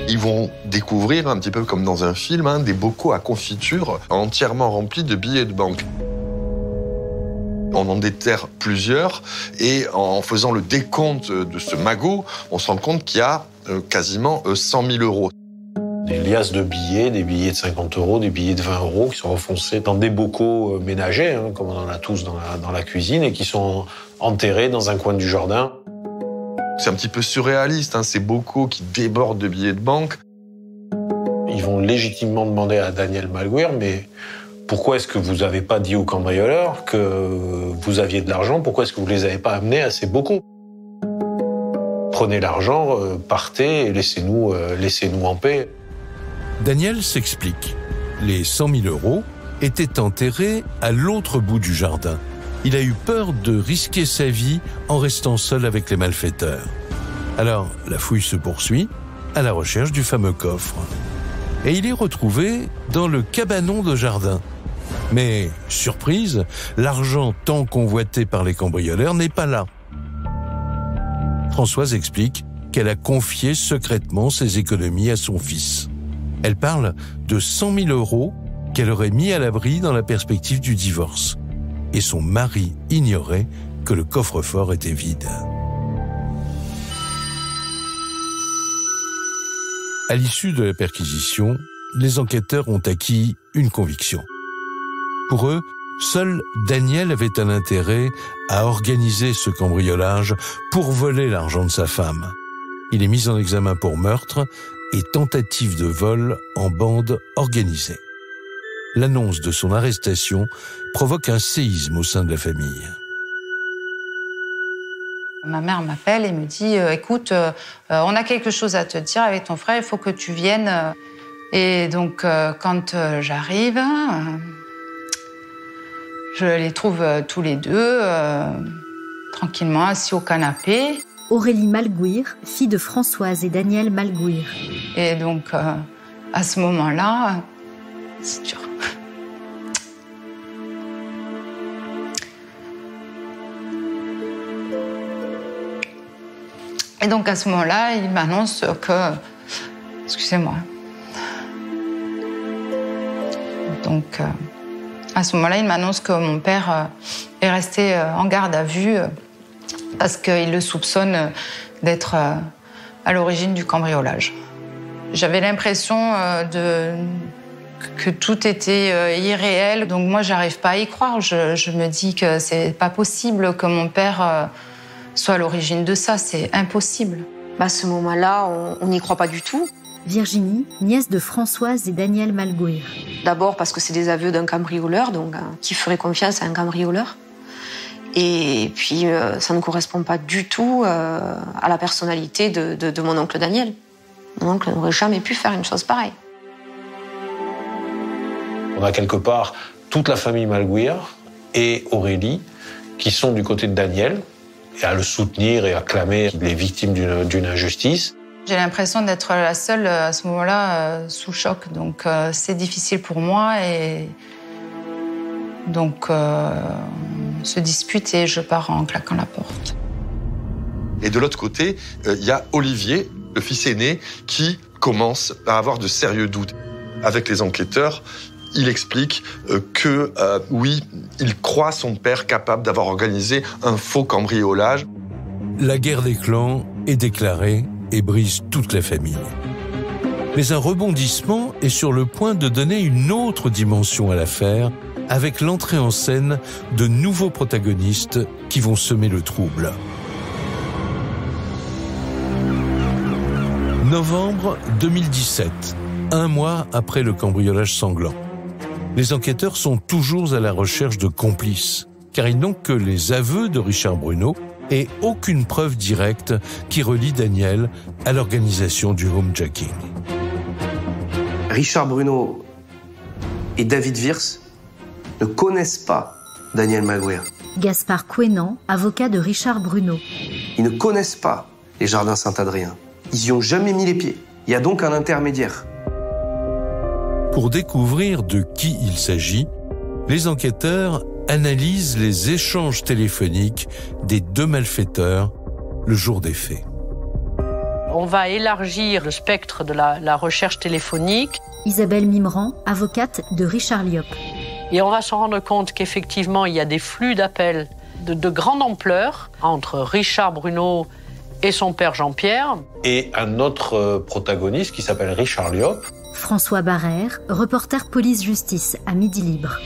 Ils vont découvrir, un petit peu comme dans un film, des bocaux à confiture entièrement remplis de billets de banque. On en déterre plusieurs et en faisant le décompte de ce magot, on se rend compte qu'il y a quasiment 100 000 euros. Des liasses de billets, des billets de 50 euros, des billets de 20 euros qui sont enfoncés dans des bocaux ménagers, comme on en a tous dans la cuisine, et qui sont enterrés dans un coin du jardin. C'est un petit peu surréaliste, ces bocaux qui débordent de billets de banque. Ils vont légitimement demander à Daniel Malguir, mais pourquoi est-ce que vous n'avez pas dit aux cambrioleurs que vous aviez de l'argent? Pourquoi est-ce que vous ne les avez pas amenés à ces bocaux? Prenez l'argent, partez et laissez-nous en paix. Daniel s'explique. Les 100 000 euros étaient enterrés à l'autre bout du jardin. Il a eu peur de risquer sa vie en restant seul avec les malfaiteurs. Alors, la fouille se poursuit à la recherche du fameux coffre. Et il est retrouvé dans le cabanon de jardin. Mais, surprise, l'argent tant convoité par les cambrioleurs n'est pas là. Françoise explique qu'elle a confié secrètement ses économies à son fils. Elle parle de 100 000 euros qu'elle aurait mis à l'abri dans la perspective du divorce. Et son mari ignorait que le coffre-fort était vide. À l'issue de la perquisition, les enquêteurs ont acquis une conviction. Pour eux, seul Daniel avait un intérêt à organiser ce cambriolage pour voler l'argent de sa femme. Il est mis en examen pour meurtre et tentative de vol en bande organisée. L'annonce de son arrestation provoque un séisme au sein de la famille. Ma mère m'appelle et me dit « Écoute, on a quelque chose à te dire avec ton frère, il faut que tu viennes. » Et donc, quand j'arrive, je les trouve tous les deux, tranquillement assis au canapé. Aurélie Malguir, fille de Françoise et Daniel Malguir. Et donc, à ce moment-là, c'est dur. Et donc, à ce moment-là, il m'annonce que... Excusez-moi. Donc, à ce moment-là, il m'annonce que mon père est resté en garde à vue parce qu'il le soupçonne d'être à l'origine du cambriolage. J'avais l'impression que tout était irréel, donc moi, j'arrive pas à y croire. Je me dis que c'est pas possible que mon père soit à l'origine de ça, c'est impossible. À ce moment-là, on n'y croit pas du tout. Virginie, nièce de Françoise et Daniel Malguir. D'abord parce que c'est des aveux d'un cambrioleur, donc qui ferait confiance à un cambrioleur. Et puis, ça ne correspond pas du tout à la personnalité de mon oncle Daniel. Mon oncle n'aurait jamais pu faire une chose pareille. On a quelque part toute la famille Malguir et Aurélie qui sont du côté de Daniel et à le soutenir et à clamer qu'il est victime d'une injustice. J'ai l'impression d'être la seule à ce moment-là sous choc, donc c'est difficile pour moi et donc on se dispute et je pars en claquant la porte. Et de l'autre côté, il y a Olivier, le fils aîné, qui commence à avoir de sérieux doutes. Avec les enquêteurs, il explique que oui, il croit son père capable d'avoir organisé un faux cambriolage. La guerre des clans est déclarée et brise toute la famille. Mais un rebondissement est sur le point de donner une autre dimension à l'affaire avec l'entrée en scène de nouveaux protagonistes qui vont semer le trouble. Novembre 2017, un mois après le cambriolage sanglant. Les enquêteurs sont toujours à la recherche de complices, car ils n'ont que les aveux de Richard Bruno et aucune preuve directe qui relie Daniel à l'organisation du homejacking. Richard Bruno et David Wirtz ne connaissent pas Daniel Malguir. Gaspard Quénan, avocat de Richard Bruno. Ils ne connaissent pas les jardins Saint-Adrien. Ils n'y ont jamais mis les pieds. Il y a donc un intermédiaire. Pour découvrir de qui il s'agit, les enquêteurs analysent les échanges téléphoniques des deux malfaiteurs le jour des faits. On va élargir le spectre de la recherche téléphonique. Isabelle Mimran, avocate de Richard Liop. Et on va se rendre compte qu'effectivement, il y a des flux d'appels de grande ampleur entre Richard Bruno et son père Jean-Pierre. Et un autre protagoniste qui s'appelle Richard Liop. François Barrère, reporter police-justice à Midi Libre.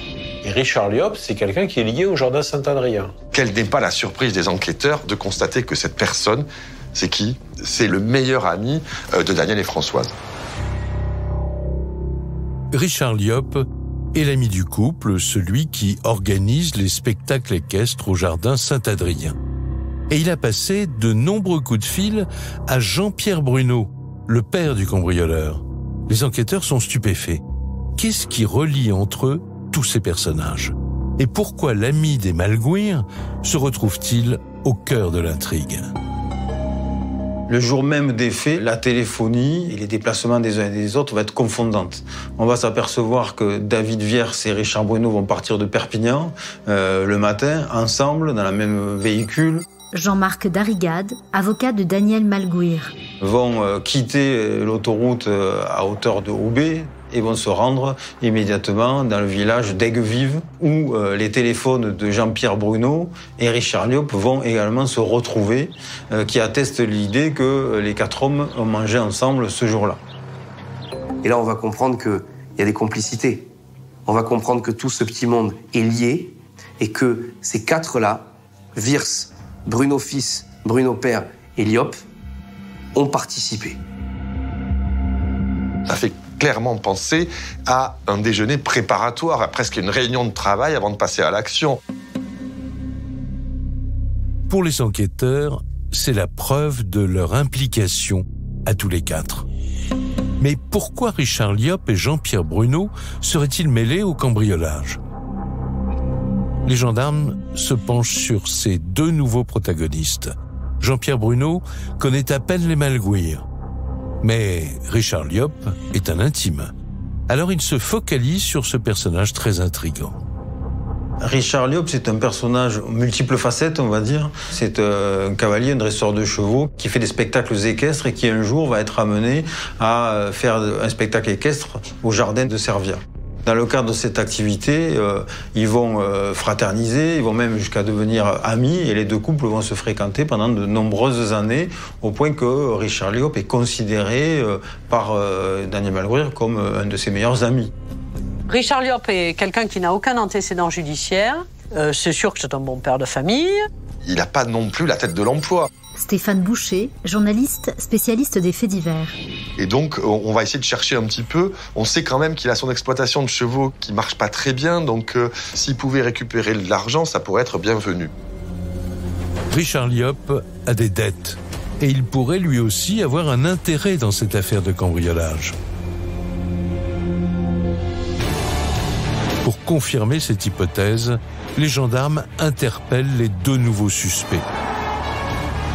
Et Richard Liop, c'est quelqu'un qui est lié au jardin Saint-Adrien. Quelle n'est pas la surprise des enquêteurs de constater que cette personne, c'est qui? C'est le meilleur ami de Daniel et Françoise. Richard Liop est l'ami du couple, celui qui organise les spectacles équestres au jardin Saint-Adrien. Et il a passé de nombreux coups de fil à Jean-Pierre Bruno, le père du cambrioleur. Les enquêteurs sont stupéfaits. Qu'est-ce qui relie entre eux tous ces personnages? Et pourquoi l'ami des Malguir se retrouve-t-il au cœur de l'intrigue? Le jour même des faits, la téléphonie et les déplacements des uns et des autres vont être confondantes. On va s'apercevoir que David Wirtz et Richard Bruno vont partir de Perpignan le matin, ensemble, dans le même véhicule. Jean-Marc Darrigade, avocat de Daniel Malguir. Vont quitter l'autoroute à hauteur de Roubaix et vont se rendre immédiatement dans le village d'Aigues-Vives où les téléphones de Jean-Pierre Bruno et Richard Liop vont également se retrouver, qui attestent l'idée que les quatre hommes ont mangé ensemble ce jour-là. Et là, on va comprendre qu'il y a des complicités. On va comprendre que tout ce petit monde est lié et que ces quatre-là, Wirtz, Bruno fils, Bruno père et Liop, ont participé. Ça fait clairement penser à un déjeuner préparatoire, à presque une réunion de travail avant de passer à l'action. Pour les enquêteurs, c'est la preuve de leur implication à tous les quatre. Mais pourquoi Richard Liop et Jean-Pierre Bruno seraient-ils mêlés au cambriolage? Les gendarmes se penchent sur ces deux nouveaux protagonistes. Jean-Pierre Bruno connaît à peine les Malguir. Mais Richard Liop est un intime. Alors il se focalise sur ce personnage très intriguant. Richard Liop, c'est un personnage aux multiples facettes, on va dire. C'est un cavalier, un dresseur de chevaux qui fait des spectacles équestres et qui un jour va être amené à faire un spectacle équestre au jardin de Servia. Dans le cadre de cette activité, ils vont fraterniser, ils vont même jusqu'à devenir amis et les deux couples vont se fréquenter pendant de nombreuses années au point que Richard Liop est considéré par Daniel Malguir comme un de ses meilleurs amis. Richard Liop est quelqu'un qui n'a aucun antécédent judiciaire. C'est sûr que c'est un bon père de famille. Il n'a pas non plus la tête de l'emploi. Stéphane Boucher, journaliste spécialiste des faits divers. Et donc, on va essayer de chercher un petit peu. On sait quand même qu'il a son exploitation de chevaux qui marche pas très bien, donc s'il pouvait récupérer de l'argent, ça pourrait être bienvenu. Richard Liop a des dettes et il pourrait lui aussi avoir un intérêt dans cette affaire de cambriolage. Pour confirmer cette hypothèse, les gendarmes interpellent les deux nouveaux suspects.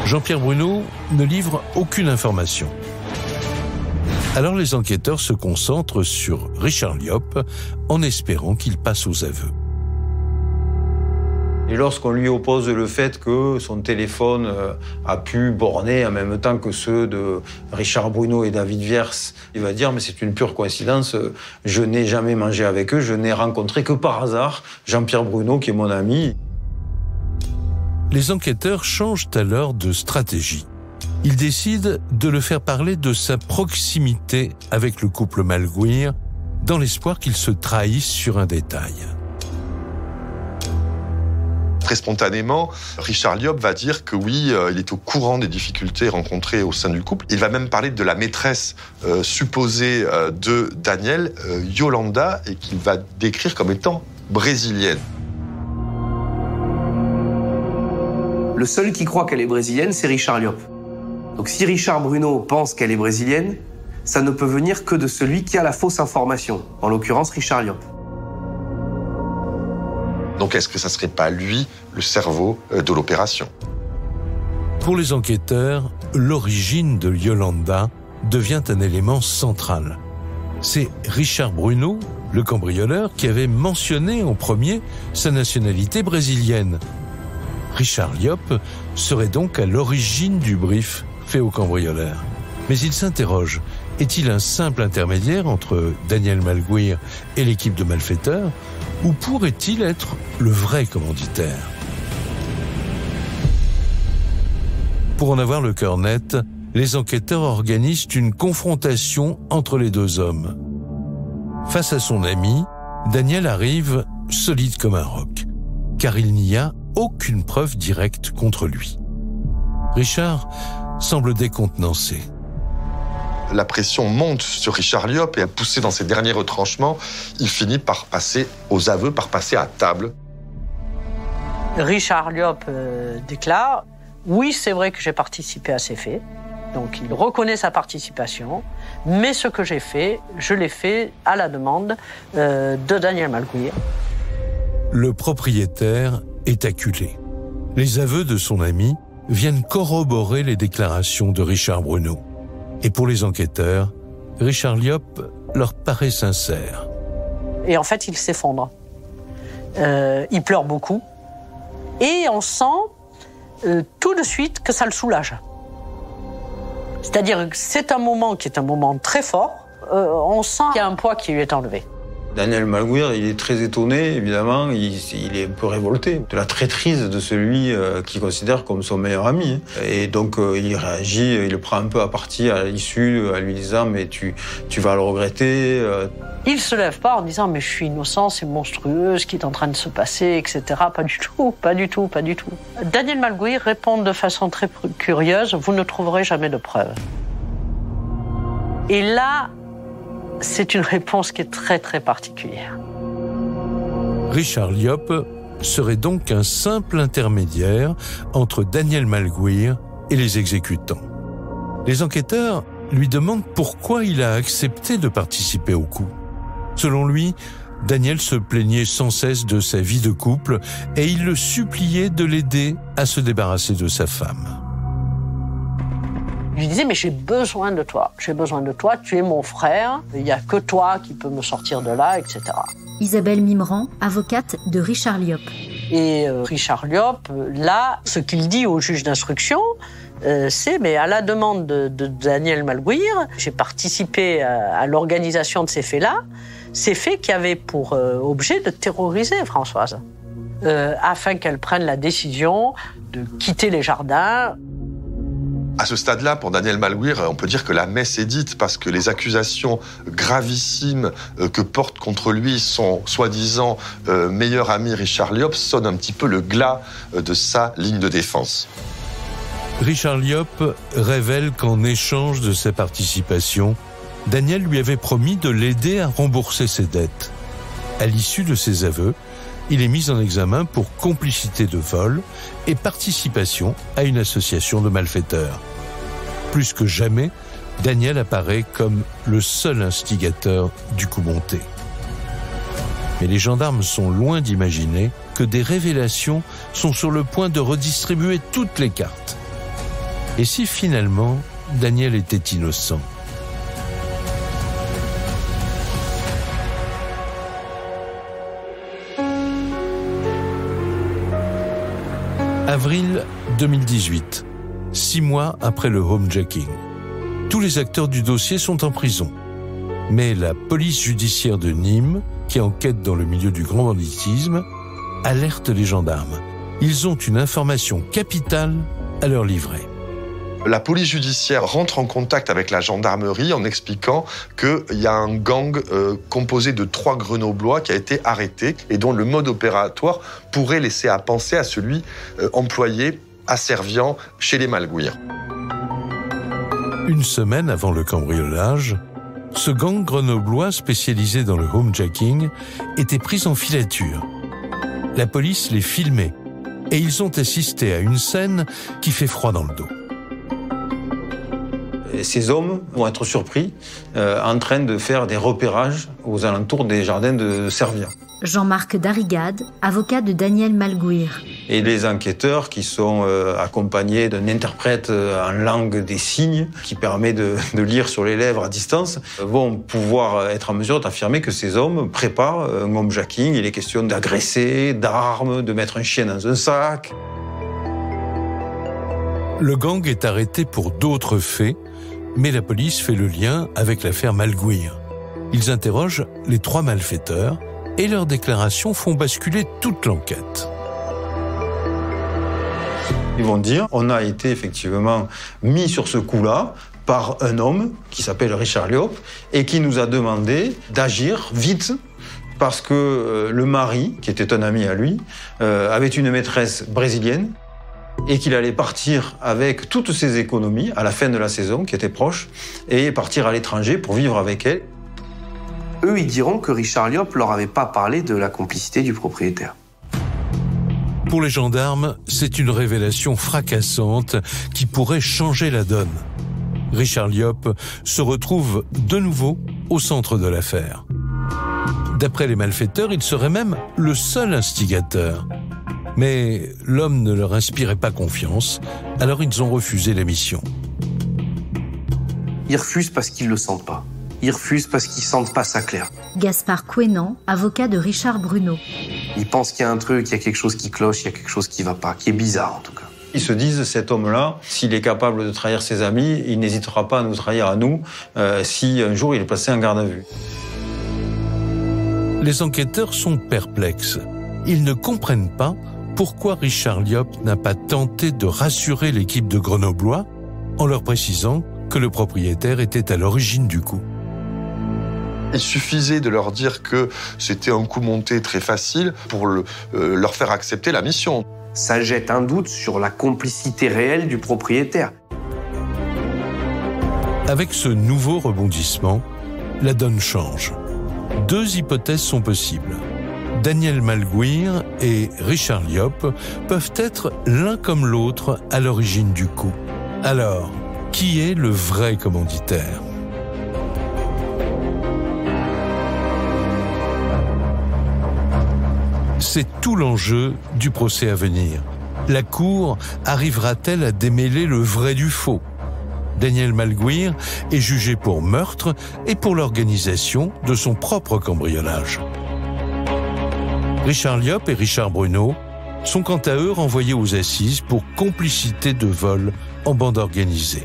Jean-Pierre Bruno ne livre aucune information. Alors les enquêteurs se concentrent sur Richard Liop en espérant qu'il passe aux aveux. Et lorsqu'on lui oppose le fait que son téléphone a pu borner en même temps que ceux de Richard Bruno et David Wirtz, il va dire « mais c'est une pure coïncidence, je n'ai jamais mangé avec eux, je n'ai rencontré que par hasard Jean-Pierre Bruno qui est mon ami ». Les enquêteurs changent alors de stratégie. Ils décident de le faire parler de sa proximité avec le couple Malguir, dans l'espoir qu'il se trahisse sur un détail. Très spontanément, Richard Liop va dire que oui, il est au courant des difficultés rencontrées au sein du couple. Il va même parler de la maîtresse supposée de Daniel, Yolanda, et qu'il va décrire comme étant brésilienne. Le seul qui croit qu'elle est brésilienne, c'est Richard Liop. Donc si Richard Bruno pense qu'elle est brésilienne, ça ne peut venir que de celui qui a la fausse information, en l'occurrence Richard Liop. Donc est-ce que ça serait pas lui, le cerveau de l'opération? Pour les enquêteurs, l'origine de Yolanda devient un élément central. C'est Richard Bruno, le cambrioleur, qui avait mentionné en premier sa nationalité brésilienne. Richard Liop serait donc à l'origine du brief fait au cambrioleur. Mais il s'interroge, est-il un simple intermédiaire entre Daniel Malguir et l'équipe de malfaiteurs, ou pourrait-il être le vrai commanditaire? Pour en avoir le cœur net, les enquêteurs organisent une confrontation entre les deux hommes. Face à son ami, Daniel arrive solide comme un roc, car il n'y a aucune preuve directe contre lui. Richard semble décontenancé. La pression monte sur Richard Liop et poussé dans ses derniers retranchements, il finit par passer aux aveux, par passer à table. Richard Liop déclare « Oui, c'est vrai que j'ai participé à ces faits ». Donc il reconnaît sa participation, mais ce que j'ai fait, je l'ai fait à la demande de Daniel Malguir. Le propriétaire est acculé. Les aveux de son ami viennent corroborer les déclarations de Richard Bruno. Et pour les enquêteurs, Richard Liop leur paraît sincère. Et en fait, il s'effondre. Il pleure beaucoup. Et on sent tout de suite que ça le soulage. C'est-à-dire que c'est un moment qui est un moment très fort. On sent qu'il y a un poids qui lui est enlevé. Daniel Malguir, il est très étonné, évidemment, il est un peu révolté de la traîtrise de celui qu'il considère comme son meilleur ami. Et donc il réagit, il le prend un peu à partie à l'issue, en lui disant « mais tu vas le regretter ». Il se lève pas en disant « mais je suis innocent, c'est monstrueux, ce qui est en train de se passer, etc. » Pas du tout, pas du tout, pas du tout. Daniel Malguir répond de façon très curieuse « vous ne trouverez jamais de preuves ». Et là, c'est une réponse qui est très très particulière. Richard Liop serait donc un simple intermédiaire entre Daniel Malguir et les exécutants. Les enquêteurs lui demandent pourquoi il a accepté de participer au coup. Selon lui, Daniel se plaignait sans cesse de sa vie de couple et il le suppliait de l'aider à se débarrasser de sa femme. Je lui disais, mais j'ai besoin de toi, tu es mon frère, il n'y a que toi qui peux me sortir de là, etc. Isabelle Mimran, avocate de Richard Liop. Et Richard Liop, là, ce qu'il dit au juge d'instruction, c'est, mais à la demande de Daniel Malguir, j'ai participé à l'organisation de ces faits-là, ces faits qui avaient pour objet de terroriser Françoise, afin qu'elle prenne la décision de quitter les jardins. À ce stade-là, pour Daniel Malguir, on peut dire que la messe est dite parce que les accusations gravissimes que porte contre lui son soi-disant meilleur ami Richard Liop sonnent un petit peu le glas de sa ligne de défense. Richard Liop révèle qu'en échange de sa participation, Daniel lui avait promis de l'aider à rembourser ses dettes. À l'issue de ses aveux, il est mis en examen pour complicité de vol et participation à une association de malfaiteurs. Plus que jamais, Daniel apparaît comme le seul instigateur du coup monté. Mais les gendarmes sont loin d'imaginer que des révélations sont sur le point de redistribuer toutes les cartes. Et si finalement, Daniel était innocent ? Avril 2018, 6 mois après le homejacking. Tous les acteurs du dossier sont en prison. Mais la police judiciaire de Nîmes, qui enquête dans le milieu du grand banditisme, alerte les gendarmes. Ils ont une information capitale à leur livrer. La police judiciaire rentre en contact avec la gendarmerie en expliquant qu'il y a un gang composé de 3 Grenoblois qui a été arrêté et dont le mode opératoire pourrait laisser à penser à celui employé à Servian chez les Malguir. Une semaine avant le cambriolage, ce gang grenoblois spécialisé dans le homejacking était pris en filature. La police les filmait et ils ont assisté à une scène qui fait froid dans le dos. ces hommes vont être surpris en train de faire des repérages aux alentours des jardins de Servia. Jean-Marc Darrigade, avocat de Daniel Malguir. Et les enquêteurs, qui sont accompagnés d'un interprète en langue des signes, qui permet de lire sur les lèvres à distance, vont pouvoir être en mesure d'affirmer que ces hommes préparent un homejacking. Il est question d'agresser, d'armes, de mettre un chien dans un sac. Le gang est arrêté pour d'autres faits, mais la police fait le lien avec l'affaire Malguir. Ils interrogent les 3 malfaiteurs et leurs déclarations font basculer toute l'enquête. Ils vont dire, on a été effectivement mis sur ce coup-là par un homme qui s'appelle Richard Liop et qui nous a demandé d'agir vite parce que le mari, qui était un ami à lui, avait une maîtresse brésilienne et qu'il allait partir avec toutes ses économies à la fin de la saison, qui était proche, et partir à l'étranger pour vivre avec elle. Eux, ils diront que Richard Liop leur avait pas parlé de la complicité du propriétaire. Pour les gendarmes, c'est une révélation fracassante qui pourrait changer la donne. Richard Liop se retrouve de nouveau au centre de l'affaire. D'après les malfaiteurs, il serait même le seul instigateur. Mais l'homme ne leur inspirait pas confiance, alors ils ont refusé la mission. Ils refusent parce qu'ils le sentent pas. Ils refusent parce qu'ils sentent pas ça clair. Gaspard Quénan, avocat de Richard Bruno. Ils pensent qu'il y a un truc, il y a quelque chose qui cloche, il y a quelque chose qui va pas, qui est bizarre en tout cas. Ils se disent, cet homme-là, s'il est capable de trahir ses amis, il n'hésitera pas à nous trahir à nous si un jour il est placé en garde à vue. Les enquêteurs sont perplexes. Ils ne comprennent pas pourquoi Richard Liop n'a pas tenté de rassurer l'équipe de Grenoblois en leur précisant que le propriétaire était à l'origine du coup. Il suffisait de leur dire que c'était un coup monté très facile pour leur faire accepter la mission. Ça jette un doute sur la complicité réelle du propriétaire. Avec ce nouveau rebondissement, la donne change. 2 hypothèses sont possibles. Daniel Malguir et Richard Liop peuvent être l'un comme l'autre à l'origine du coup. Alors, qui est le vrai commanditaire ? C'est tout l'enjeu du procès à venir. La Cour arrivera-t-elle à démêler le vrai du faux ? Daniel Malguir est jugé pour meurtre et pour l'organisation de son propre cambriolage. Richard Liop et Richard Bruno sont quant à eux renvoyés aux assises pour complicité de vol en bande organisée.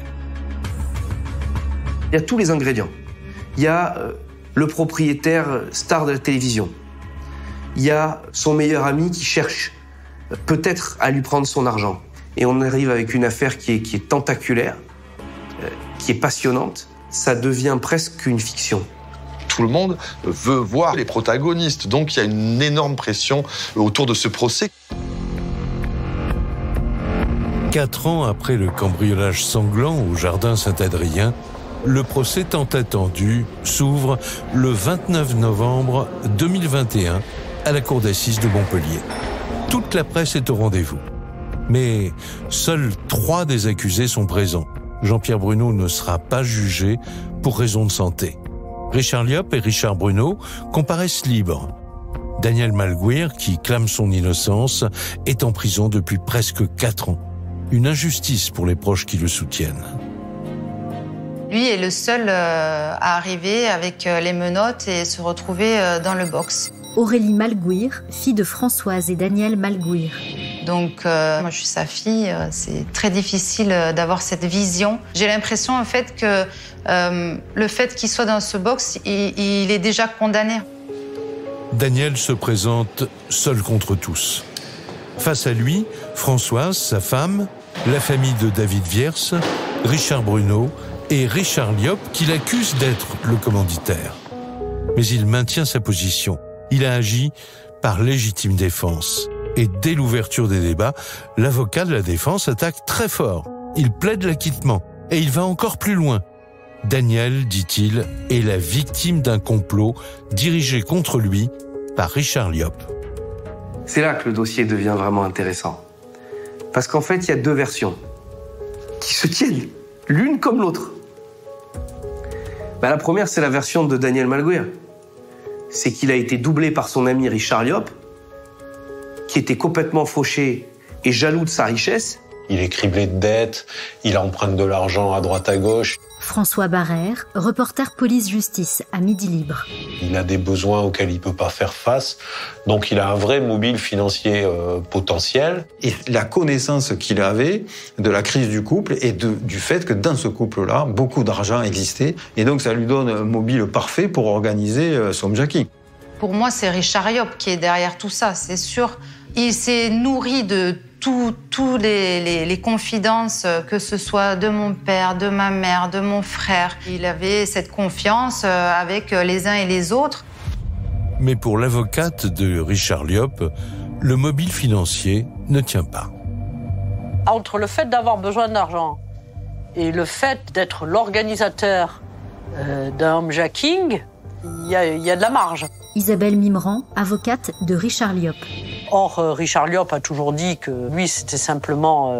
Il y a tous les ingrédients. Il y a le propriétaire star de la télévision. Il y a son meilleur ami qui cherche peut-être à lui prendre son argent. Et on arrive avec une affaire qui est tentaculaire, qui est passionnante. Ça devient presque une fiction. Tout le monde veut voir les protagonistes, donc il y a une énorme pression autour de ce procès. 4 ans après le cambriolage sanglant au jardin Saint-Adrien, le procès tant attendu s'ouvre le 29 novembre 2021 à la cour d'assises de Montpellier. Toute la presse est au rendez-vous. Mais seuls 3 des accusés sont présents. Jean-Pierre Bruno ne sera pas jugé pour raison de santé. Richard Liop et Richard Bruno comparaissent libres. Daniel Malguir, qui clame son innocence, est en prison depuis presque 4 ans. Une injustice pour les proches qui le soutiennent. Lui est le seul à arriver avec les menottes et se retrouver dans le box. Aurélie Malguir, fille de Françoise et Daniel Malguir. Donc, moi, je suis sa fille. C'est très difficile d'avoir cette vision. J'ai l'impression, en fait, que le fait qu'il soit dans ce box, il est déjà condamné. Daniel se présente seul contre tous. Face à lui, Françoise, sa femme, la famille de David Viers, Richard Bruno et Richard Liop qui l'accusent d'être le commanditaire. Mais il maintient sa position. Il a agi par légitime défense. Et dès l'ouverture des débats, l'avocat de la défense attaque très fort. Il plaide l'acquittement et il va encore plus loin. Daniel, dit-il, est la victime d'un complot dirigé contre lui par Richard Liop. C'est là que le dossier devient vraiment intéressant. Parce qu'en fait, il y a 2 versions qui se tiennent, l'une comme l'autre. La première, c'est la version de Daniel Malguir. C'est qu'il a été doublé par son ami Richard Liop, qui était complètement fauché et jaloux de sa richesse. Il est criblé de dettes, il emprunte de l'argent à droite à gauche. François Barrère, reporter police-justice à Midi Libre. Il a des besoins auxquels il ne peut pas faire face, donc il a un vrai mobile financier potentiel. Et la connaissance qu'il avait de la crise du couple et du fait que dans ce couple-là, beaucoup d'argent existait. Et donc ça lui donne un mobile parfait pour organiser son jacking. Pour moi, c'est Richard Liop qui est derrière tout ça, c'est sûr. Il s'est nourri de tous les confidences, que ce soit de mon père, de ma mère, de mon frère. Il avait cette confiance avec les uns et les autres. Mais pour l'avocate de Richard Liop, le mobile financier ne tient pas. Entre le fait d'avoir besoin d'argent et le fait d'être l'organisateur d'un homejacking, il y a de la marge. Isabelle Mimran, avocate de Richard Liop. Or, Richard Liop a toujours dit que lui, c'était simplement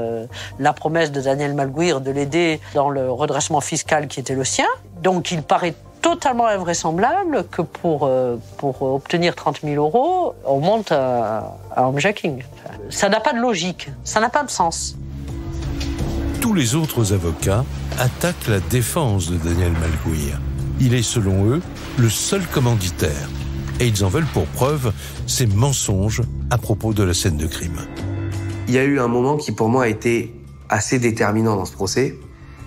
la promesse de Daniel Malguir de l'aider dans le redressement fiscal qui était le sien. Donc, il paraît totalement invraisemblable que pour obtenir 30 000 €, on monte à homejacking. Ça n'a pas de logique, ça n'a pas de sens. Tous les autres avocats attaquent la défense de Daniel Malguir. Il est, selon eux, le seul commanditaire. Et ils en veulent pour preuve ses mensonges à propos de la scène de crime. Il y a eu un moment qui, pour moi, a été assez déterminant dans ce procès.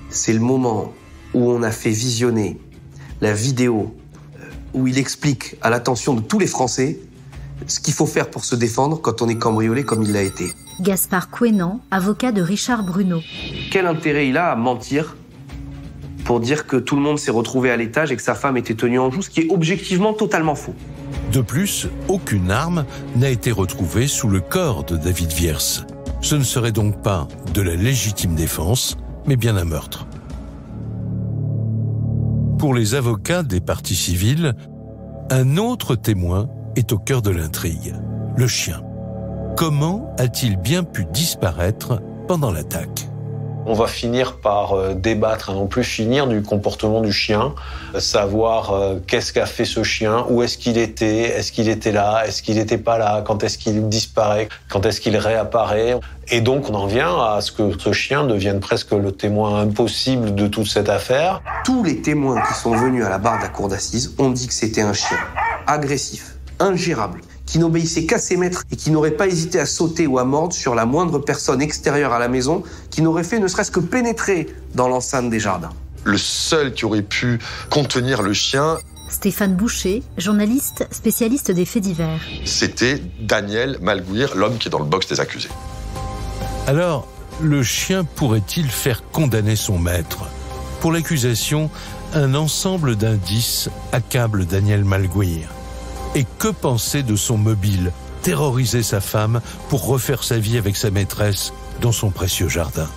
C'est le moment où on a fait visionner la vidéo où il explique à l'attention de tous les Français ce qu'il faut faire pour se défendre quand on est cambriolé comme il l'a été. Gaspard Quénan, avocat de Richard Bruno. Quel intérêt il a à mentir pour dire que tout le monde s'est retrouvé à l'étage et que sa femme était tenue en joue, ce qui est objectivement totalement faux. De plus, aucune arme n'a été retrouvée sous le corps de David Viers. Ce ne serait donc pas de la légitime défense, mais bien un meurtre. Pour les avocats des parties civiles, un autre témoin est au cœur de l'intrigue, le chien. Comment a-t-il bien pu disparaître pendant l'attaque ? On va finir par débattre, à non plus finir, du comportement du chien, savoir qu'est-ce qu'a fait ce chien, où est-ce qu'il était là, est-ce qu'il n'était pas là, quand est-ce qu'il disparaît, quand est-ce qu'il réapparaît. Et donc on en vient à ce que ce chien devienne presque le témoin impossible de toute cette affaire. Tous les témoins qui sont venus à la barre de la cour d'assises ont dit que c'était un chien agressif, ingérable, qui n'obéissait qu'à ses maîtres et qui n'aurait pas hésité à sauter ou à mordre sur la moindre personne extérieure à la maison, qui n'aurait fait ne serait-ce que pénétrer dans l'enceinte des jardins. Le seul qui aurait pu contenir le chien, Stéphane Boucher, journaliste spécialiste des faits divers. C'était Daniel Malguir, l'homme qui est dans le box des accusés. Alors, le chien pourrait-il faire condamner son maître ? Pour l'accusation, un ensemble d'indices accable Daniel Malguir. Et que penser de son mobile, terroriser sa femme pour refaire sa vie avec sa maîtresse dans son précieux jardin?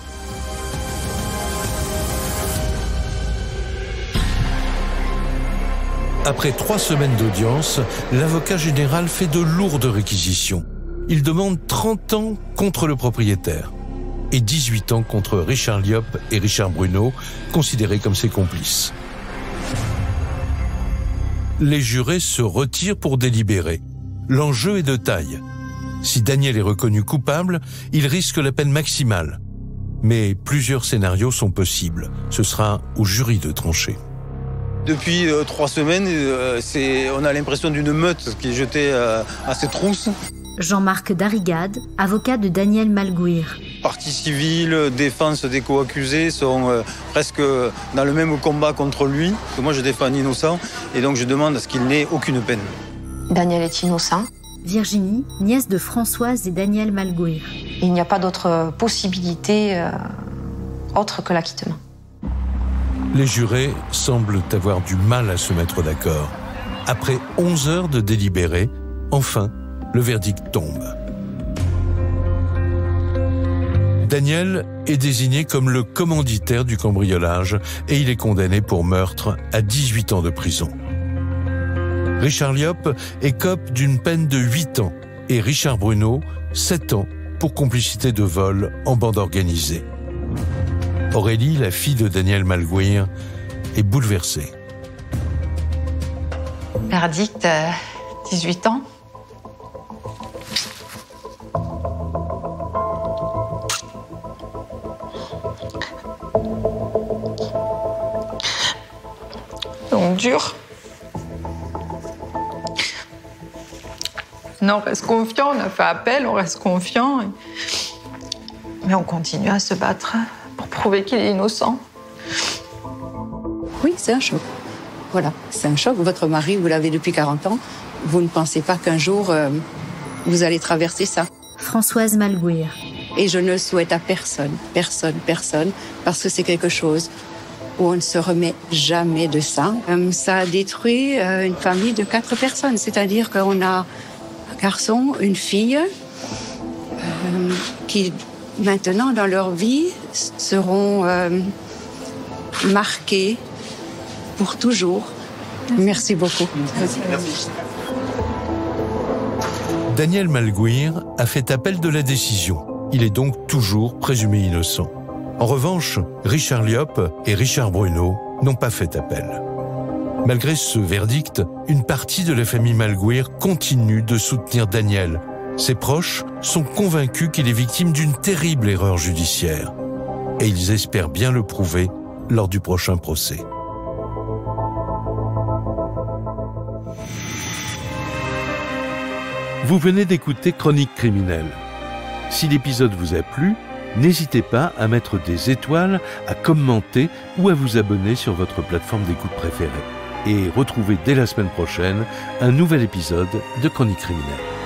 Après 3 semaines d'audience, l'avocat général fait de lourdes réquisitions. Il demande 30 ans contre le propriétaire et 18 ans contre Richard Liop et Richard Bruno, considérés comme ses complices. Les jurés se retirent pour délibérer. L'enjeu est de taille. Si Daniel est reconnu coupable, il risque la peine maximale. Mais plusieurs scénarios sont possibles. Ce sera au jury de trancher. Depuis 3 semaines, on a l'impression d'une meute qui est jetée à ses trousses. Jean-Marc Darrigade, avocat de Daniel Malguir. Partie civile, défense des co-accusés sont presque dans le même combat contre lui. Moi, je défends un innocent et donc je demande à ce qu'il n'ait aucune peine. Daniel est innocent. Virginie, nièce de Françoise et Daniel Malguir. Il n'y a pas d'autre possibilité autre que l'acquittement. Les jurés semblent avoir du mal à se mettre d'accord. Après 11 heures de délibéré, enfin, le verdict tombe. Daniel est désigné comme le commanditaire du cambriolage et il est condamné pour meurtre à 18 ans de prison. Richard Liop écope d'une peine de 8 ans et Richard Bruno, 7 ans pour complicité de vol en bande organisée. Aurélie, la fille de Daniel Malguir, est bouleversée. Verdict, 18 ans. Donc dur. Non, on reste confiant, on a fait appel, on reste confiant. Mais on continue à se battre pour prouver qu'il est innocent. Oui, c'est un choc. Voilà, c'est un choc. Votre mari, vous l'avez depuis 40 ans. Vous ne pensez pas qu'un jour, vous allez traverser ça. Françoise Malguir. Et je ne le souhaite à personne, parce que c'est quelque chose où on ne se remet jamais de ça. Ça a détruit une famille de 4 personnes, c'est-à-dire qu'on a un garçon, une fille, qui maintenant dans leur vie seront marqués pour toujours. Merci beaucoup. Merci. Daniel Malguir a fait appel de la décision. Il est donc toujours présumé innocent. En revanche, Richard Liop et Richard Bruno n'ont pas fait appel. Malgré ce verdict, une partie de la famille Malguir continue de soutenir Daniel. Ses proches sont convaincus qu'il est victime d'une terrible erreur judiciaire. Et ils espèrent bien le prouver lors du prochain procès. Vous venez d'écouter Chronique criminelle. Si l'épisode vous a plu, n'hésitez pas à mettre des étoiles, à commenter ou à vous abonner sur votre plateforme d'écoute préférée. Et retrouvez dès la semaine prochaine un nouvel épisode de Chronique criminelle.